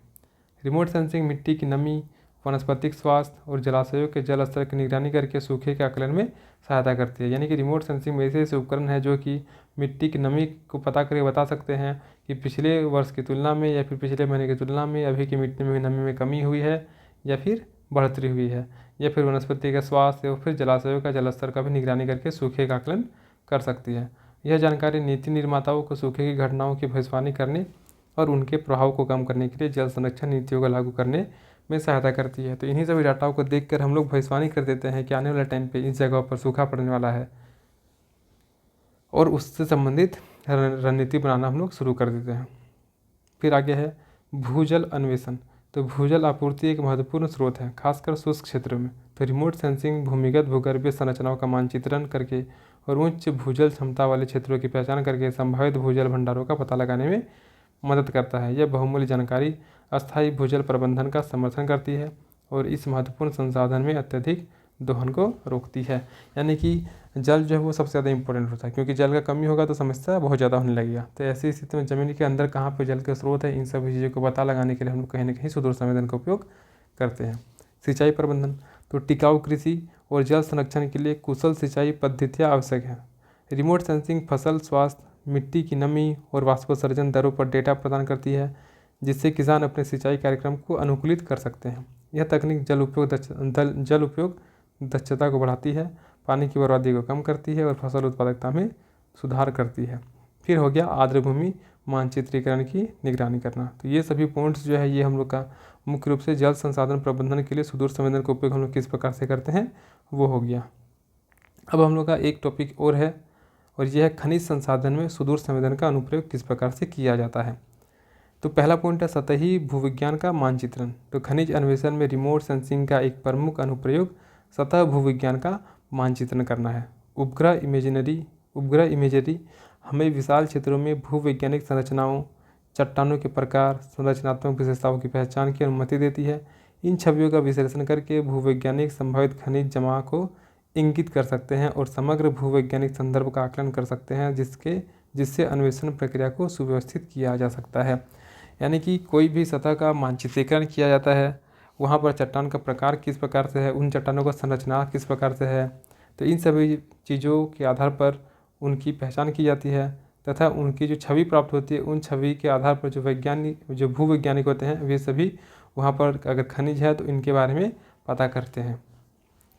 रिमोट सेंसिंग मिट्टी की नमी, वनस्पतिक स्वास्थ्य और जलाशयों के जल स्तर की निगरानी करके सूखे के आकलन में सहायता करती है। यानी कि रिमोट सेंसिंग में ऐसे उपकरण है जो कि मिट्टी की नमी को पता करके बता सकते हैं कि पिछले वर्ष की तुलना में या फिर पिछले महीने की तुलना में अभी की मिट्टी में नमी में कमी हुई है या फिर बढ़ोतरी हुई है, या फिर वनस्पति का स्वास्थ्य और फिर जलाशयों का जल स्तर का भी निगरानी करके सूखे का आकलन कर सकती है। यह जानकारी नीति निर्माताओं को सूखे की घटनाओं की भविष्यवाणी करने और उनके प्रभाव को कम करने के लिए जल संरक्षण नीतियों को लागू करने में सहायता करती है। तो इन्हीं सभी डाटाओं को देखकर हम लोग भविष्यवाणी कर देते हैं कि आने वाले टाइम पे इस जगह पर सूखा पड़ने वाला है और उससे संबंधित रणनीति बनाना हम लोग शुरू कर देते हैं। फिर आगे है भूजल अन्वेषण। तो भूजल आपूर्ति एक महत्वपूर्ण स्रोत है, खासकर शुष्क क्षेत्रों में। तो रिमोट सेंसिंग भूमिगत भूगर्भीय संरचनाओं का मानचित्रण करके और उच्च भूजल क्षमता वाले क्षेत्रों की पहचान करके संभावित भूजल भंडारों का पता लगाने में मदद करता है। यह बहुमूल्य जानकारी अस्थायी भूजल प्रबंधन का समर्थन करती है और इस महत्वपूर्ण संसाधन में अत्यधिक दोहन को रोकती है। यानी कि जल जो है वो सबसे ज़्यादा इंपॉर्टेंट होता है, क्योंकि जल का कमी होगा तो समस्या बहुत ज़्यादा होने लगेगा। तो ऐसी स्थिति में ज़मीन के अंदर कहाँ पर जल के स्रोत है, इन सभी चीज़ों को पता लगाने के लिए हम लोग कहीं ना कहीं सुदूर संवेदन का उपयोग करते हैं। सिंचाई प्रबंधन, तो टिकाऊ कृषि और जल संरक्षण के लिए कुशल सिंचाई पद्धतियाँ आवश्यक हैं। रिमोट सेंसिंग फसल स्वास्थ्य, मिट्टी की नमी और वाष्पोत्सर्जन दरों पर डेटा प्रदान करती है, जिससे किसान अपने सिंचाई कार्यक्रम को अनुकूलित कर सकते हैं। यह तकनीक जल उपयोग दक्षता को बढ़ाती है, पानी की बर्बादी को कम करती है और फसल उत्पादकता में सुधार करती है। फिर हो गया आर्द्र भूमि मानचित्रीकरण की निगरानी करना। तो ये सभी पॉइंट्स जो है ये हम लोग का मुख्य रूप से जल संसाधन प्रबंधन के लिए सुदूर संवेदन का उपयोग हम लोग किस प्रकार से करते हैं वो हो गया। अब हम लोग का एक टॉपिक और है, और यह है खनिज संसाधन में सुदूर संवेदन का अनुप्रयोग किस प्रकार से किया जाता है। तो पहला पॉइंट है सतही भूविज्ञान का मानचित्रण। तो खनिज अन्वेषण में रिमोट सेंसिंग का एक प्रमुख अनुप्रयोग सतह भूविज्ञान का मानचित्रण करना है। उपग्रह इमेजरी हमें विशाल क्षेत्रों में भूवैज्ञानिक संरचनाओं, चट्टानों के प्रकार, संरचनात्मक विशेषताओं की पहचान की अनुमति देती है। इन छवियों का विश्लेषण करके भूवैज्ञानिक संभावित खनिज जमा को इंगित कर सकते हैं और समग्र भूवैज्ञानिक संदर्भ का आकलन कर सकते हैं, जिससे अन्वेषण प्रक्रिया को सुव्यवस्थित किया जा सकता है। यानी कि कोई भी सतह का मानचित्रीकरण किया जाता है, वहाँ पर चट्टान का प्रकार किस प्रकार से है, उन चट्टानों का संरचना किस प्रकार से है, तो इन सभी चीज़ों के आधार पर उनकी पहचान की जाती है तथा उनकी जो छवि प्राप्त होती है, उन छवि के आधार पर जो भूवैज्ञानिक होते हैं वे सभी वहाँ पर अगर खनिज है तो इनके बारे में पता करते हैं।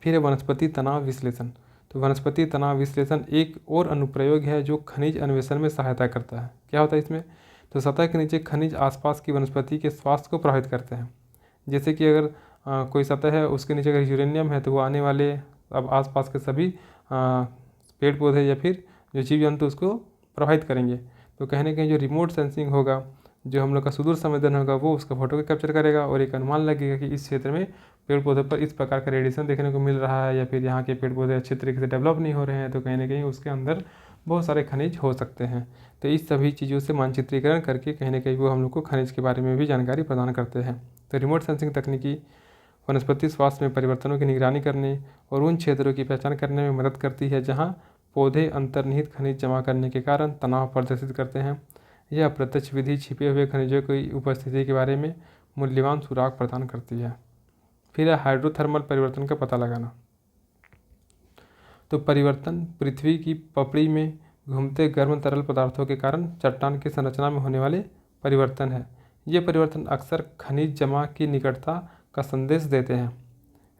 फिर है वनस्पति तनाव विश्लेषण। तो वनस्पति तनाव विश्लेषण एक और अनुप्रयोग है जो खनिज अन्वेषण में सहायता करता है। क्या होता है इसमें, तो सतह के नीचे खनिज आसपास की वनस्पति के स्वास्थ्य को प्रभावित करते हैं। जैसे कि अगर कोई सतह है उसके नीचे अगर यूरेनियम है तो वो आने वाले अब आसपास के सभी पेड़ पौधे या फिर जो जीव जंतु उसको प्रभावित करेंगे। तो कहीं ना कहीं जो रिमोट सेंसिंग होगा, जो हम लोग का सुदूर संवेदन होगा, वो उसका फोटो को कैप्चर करेगा और एक अनुमान लगेगा कि इस क्षेत्र में पेड़ पौधों पर इस प्रकार का रेडिएशन देखने को मिल रहा है या फिर यहाँ के पेड़ पौधे अच्छे तरीके से डेवलप नहीं हो रहे हैं, तो कहीं ना कहीं उसके अंदर बहुत सारे खनिज हो सकते हैं। तो इस सभी चीज़ों से मानचित्रीकरण करके कहीं ना कहीं वो हम लोग को खनिज के बारे में भी जानकारी प्रदान करते हैं। तो रिमोट सेंसिंग तकनीकी वनस्पति स्वास्थ्य में परिवर्तनों की निगरानी करने और उन क्षेत्रों की पहचान करने में मदद करती है जहाँ पौधे अंतर्निहित खनिज जमा करने के कारण तनाव प्रदर्शित करते हैं। यह अप्रत्यक्ष विधि छिपे हुए खनिजों की उपस्थिति के बारे में मूल्यवान सुराग प्रदान करती है। फिर है हाइड्रोथर्मल परिवर्तन का पता लगाना। तो परिवर्तन पृथ्वी की पपड़ी में घूमते गर्म तरल पदार्थों के कारण चट्टान की संरचना में होने वाले परिवर्तन है। ये परिवर्तन अक्सर खनिज जमा की निकटता का संदेश देते हैं।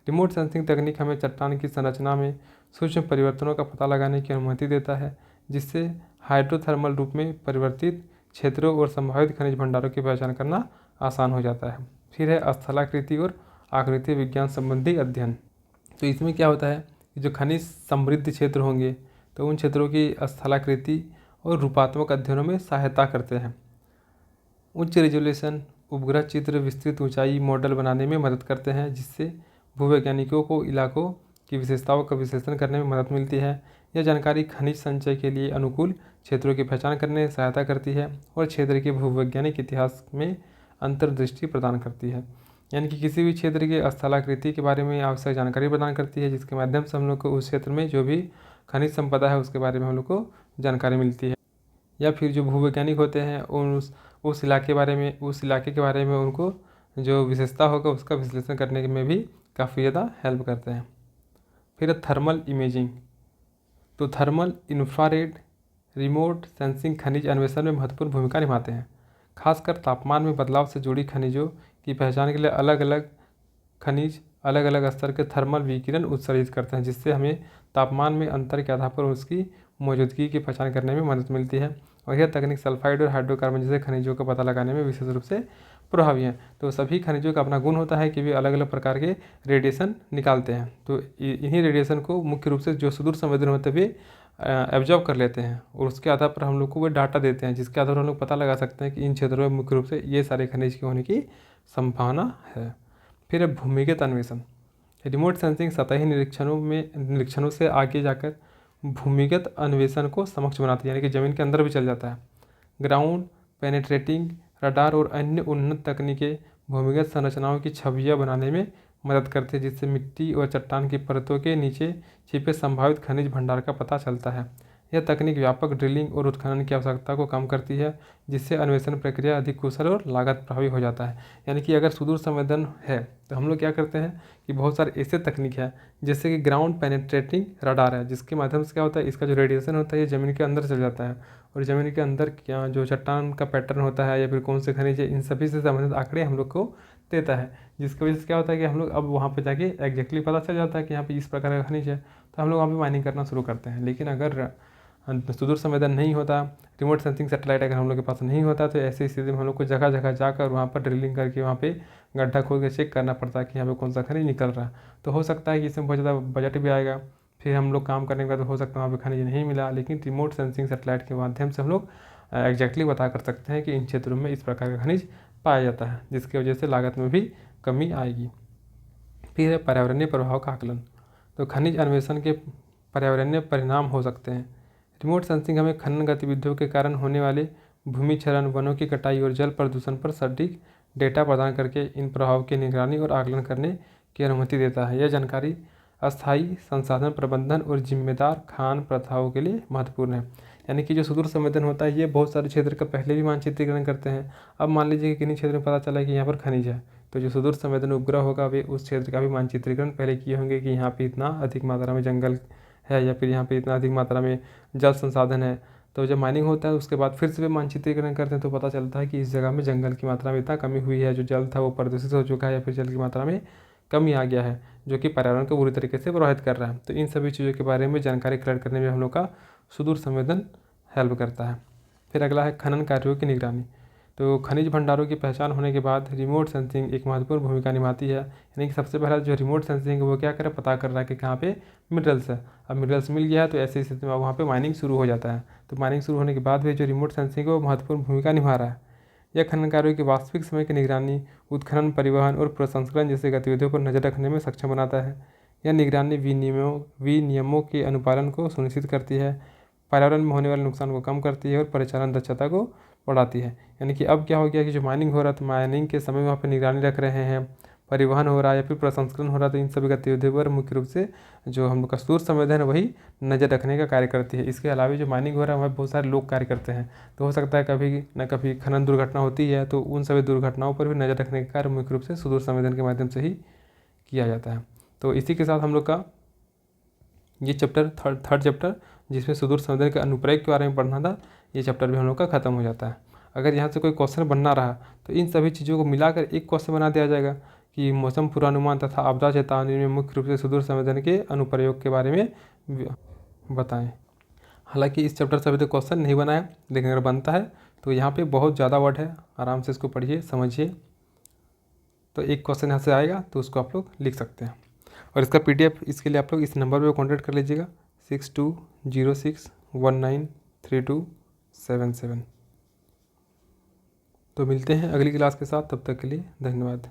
रिमोट सेंसिंग तकनीक हमें चट्टान की संरचना में सूक्ष्म परिवर्तनों का पता लगाने की अनुमति देता है, जिससे हाइड्रोथर्मल रूप में परिवर्तित क्षेत्रों और संभावित खनिज भंडारों की पहचान करना आसान हो जाता है। फिर है स्थलाकृति और आकृति विज्ञान संबंधी अध्ययन। तो इसमें क्या होता है कि जो खनिज समृद्ध क्षेत्र होंगे तो उन क्षेत्रों की स्थलाकृति और रूपात्मक अध्ययनों में सहायता करते हैं। उच्च रेजोल्यूशन उपग्रह चित्र विस्तृत ऊंचाई मॉडल बनाने में मदद करते हैं, जिससे भूवैज्ञानिकों को इलाकों की विशेषताओं का विश्लेषण करने में मदद मिलती है। यह जानकारी खनिज संचय के लिए अनुकूल क्षेत्रों की पहचान करने में सहायता करती है और क्षेत्र के भूवैज्ञानिक इतिहास में अंतर्दृष्टि प्रदान करती है। यानी कि किसी भी क्षेत्र के स्थलाकृति के बारे में आवश्यक जानकारी प्रदान करती है, जिसके माध्यम से हम लोग को उस क्षेत्र में जो भी खनिज संपदा है उसके बारे में हम लोग को जानकारी मिलती है। या फिर जो भूवैज्ञानिक होते हैं उस इलाके के बारे में उनको जो विशेषता होगा उसका विश्लेषण करने में भी काफ़ी ज़्यादा हेल्प करते हैं। फिर थर्मल इमेजिंग। तो थर्मल इंफ्रारेड रिमोट सेंसिंग खनिज अन्वेषण में महत्वपूर्ण भूमिका निभाते हैं। खासकर तापमान में बदलाव से जुड़ी खनिजों की पहचान के लिए अलग अलग खनिज अलग अलग स्तर के थर्मल विकिरण उत्सर्जित करते हैं, जिससे हमें तापमान में अंतर के आधार पर उसकी मौजूदगी की पहचान करने में मदद मिलती है। और यह तकनीक सल्फाइड और हाइड्रोकार्बन जैसे खनिजों का पता लगाने में विशेष रूप से प्रभावी है। तो सभी खनिजों का अपना गुण होता है कि वे अलग अलग प्रकार के रेडिएशन निकालते हैं। तो इन्हीं रेडिएशन को मुख्य रूप से जो सुदूर संवेदन होते हुए एब्जॉर्ब कर लेते हैं और उसके आधार पर हम लोग को वो डाटा देते हैं, जिसके आधार पर हम लोग पता लगा सकते हैं कि इन क्षेत्रों में मुख्य रूप से ये सारे खनिज के होने की संभावना है। फिर है भूमिगत अन्वेषण। रिमोट सेंसिंग सतही निरीक्षणों से आगे जाकर भूमिगत अन्वेषण को सक्षम बनाती है, यानी कि ज़मीन के अंदर भी चल जाता है। ग्राउंड पेनेट्रेटिंग रडार और अन्य उन्नत तकनीकें भूमिगत संरचनाओं की छवियां बनाने में मदद करती है, जिससे मिट्टी और चट्टान की परतों के नीचे छिपे संभावित खनिज भंडार का पता चलता है। यह तकनीक व्यापक ड्रिलिंग और उत्खनन की आवश्यकता को कम करती है, जिससे अन्वेषण प्रक्रिया अधिक कुशल और लागत प्रभावी हो जाता है। यानी कि अगर सुदूर संवेदन है तो हम लोग क्या करते हैं कि बहुत सारे ऐसे तकनीक है, जैसे कि ग्राउंड पेनेट्रेटिंग रडार है, जिसके माध्यम से क्या होता है, इसका जो रेडिएशन होता है ये ज़मीन के अंदर चल जाता है और ज़मीन के अंदर क्या जो चट्टान का पैटर्न होता है या फिर कौन से खनिज है, इन सभी से संबंधित आंकड़े हम लोग को देता है। जिसकी वजह से क्या होता है कि हम लोग अब वहाँ पर जाके एग्जैक्टली पता चल जाता है कि यहाँ पे इस प्रकार का खनिज है, तो हम लोग वहाँ पे माइनिंग करना शुरू करते हैं। लेकिन अगर सुदूर संवेदन नहीं होता, रिमोट सेंसिंग सैटेलाइट अगर हम लोग के पास नहीं होता, तो ऐसी स्थिति में हम लोग को जगह जगह जाकर वहाँ पर ड्रिलिंग करके वहाँ पे गड्ढा खोद के चेक करना पड़ता है कि यहाँ पे कौन सा खनिज निकल रहा है। तो हो सकता है कि इसमें बहुत ज़्यादा बजट भी आएगा, फिर हम लोग काम करने के बाद हो सकता है वहाँ पे खनिज नहीं मिला। लेकिन रिमोट सेंसिंग सैटेलाइट के माध्यम से हम लोग एग्जैक्टली बता कर सकते हैं कि इन क्षेत्रों में इस प्रकार का खनिज पाया जाता है, जिसकी वजह से लागत में भी कमी आएगी। फिर है पर्यावरणीय प्रभाव का आकलन। तो खनिज अन्वेषण के पर्यावरणीय परिणाम हो सकते हैं। रिमोट सेंसिंग हमें खनन गतिविधियों के कारण होने वाले भूमि क्षरण, वनों की कटाई और जल प्रदूषण पर सटीक डेटा प्रदान करके इन प्रभाव की निगरानी और आकलन करने की अनुमति देता है। यह जानकारी अस्थायी संसाधन प्रबंधन और जिम्मेदार खान प्रथाओं के लिए महत्वपूर्ण है। यानी कि जो सुदूर संवेदन होता है ये बहुत सारे क्षेत्र का पहले भी मानचित्रीकरण करते हैं। अब मान लीजिए कि किन्हीं क्षेत्र में पता चला कि यहाँ पर खनिज है, तो जो सुदूर संवेदन उपग्रह होगा वे उस क्षेत्र का भी मानचित्रीकरण पहले किए होंगे कि यहाँ पे इतना अधिक मात्रा में जंगल है या फिर यहाँ पे इतना अधिक मात्रा में जल संसाधन है। तो जब माइनिंग होता है उसके बाद फिर से वे मानचित्रीकरण करते हैं, तो पता चलता है कि इस जगह में जंगल की मात्रा में इतना कमी हुई है, जो जल था वो प्रदूषित हो चुका है या फिर जल की मात्रा में कमी आ गया है, जो कि पर्यावरण को बुरी तरीके से प्रभावित कर रहा है। तो इन सभी चीज़ों के बारे में जानकारी कलेक्ट करने में हम लोग का सुदूर संवेदन हेल्प करता है। फिर अगला है खनन कार्यों की निगरानी। तो खनिज भंडारों की पहचान होने के बाद रिमोट सेंसिंग एक महत्वपूर्ण भूमिका निभाती है। यानी कि सबसे पहला जो रिमोट सेंसिंग है वो क्या करे, पता कर रहा है कि कहाँ पे मिनरल्स है। अब मिनरल्स मिल गया है तो ऐसी स्थिति में वहाँ पे माइनिंग शुरू हो जाता है। तो माइनिंग शुरू होने के बाद भी जो रिमोट सेंसिंग है वो महत्वपूर्ण भूमिका निभा रहा है। यह खनन कार्यों की वास्तविक समय की निगरानी, उत्खनन, परिवहन और प्रसंस्करण जैसे गतिविधियों पर नजर रखने में सक्षम बनाता है। यह निगरानी विनियमों के अनुपालन को सुनिश्चित करती है, पर्यावरण में होने वाले नुकसान को कम करती है और परिचालन दक्षता को बढ़ाती है। यानी कि अब क्या हो गया कि जो माइनिंग हो रहा है तो माइनिंग के समय वहाँ पर निगरानी रख रहे हैं, परिवहन हो रहा है या फिर प्रसंस्करण हो रहा है, तो इन सभी गतिविधियों पर मुख्य रूप से जो हम लोग का सुदूर संवेदन है वही नज़र रखने का कार्य करती है। इसके अलावा जो माइनिंग हो रहा है वहाँ बहुत सारे लोग कार्य करते हैं, तो हो सकता है कभी न कभी खनन दुर्घटना होती है, तो उन सभी दुर्घटनाओं पर भी नज़र रखने का कार्य मुख्य रूप से सुदूर संवेदन के माध्यम से ही किया जाता है। तो इसी के साथ हम लोग का ये चैप्टर थर्ड चैप्टर जिसमें सुदूर संवेदन के अनुप्रयोग के बारे में पढ़ना था, ये चैप्टर भी हम लोग का खत्म हो जाता है। अगर यहाँ से कोई क्वेश्चन बनना रहा तो इन सभी चीज़ों को मिलाकर एक क्वेश्चन बना दिया जाएगा कि मौसम पूर्वानुमान तथा आपदा चेतावनी में मुख्य रूप से सुदूर संवेदन के अनुप्रयोग के बारे में बताएं। हालांकि इस चैप्टर से अभी तक क्वेश्चन नहीं बना है, लेकिन अगर बनता है तो यहाँ पे बहुत ज़्यादा वर्ड है, आराम से इसको पढ़िए समझिए। तो एक क्वेश्चन यहाँ से आएगा तो उसको आप लोग लिख सकते हैं। और इसका PDF इसके लिए आप लोग इस नंबर पर कॉन्टैक्ट कर लीजिएगा 6206193277। तो मिलते हैं अगली क्लास के साथ, तब तक के लिए धन्यवाद।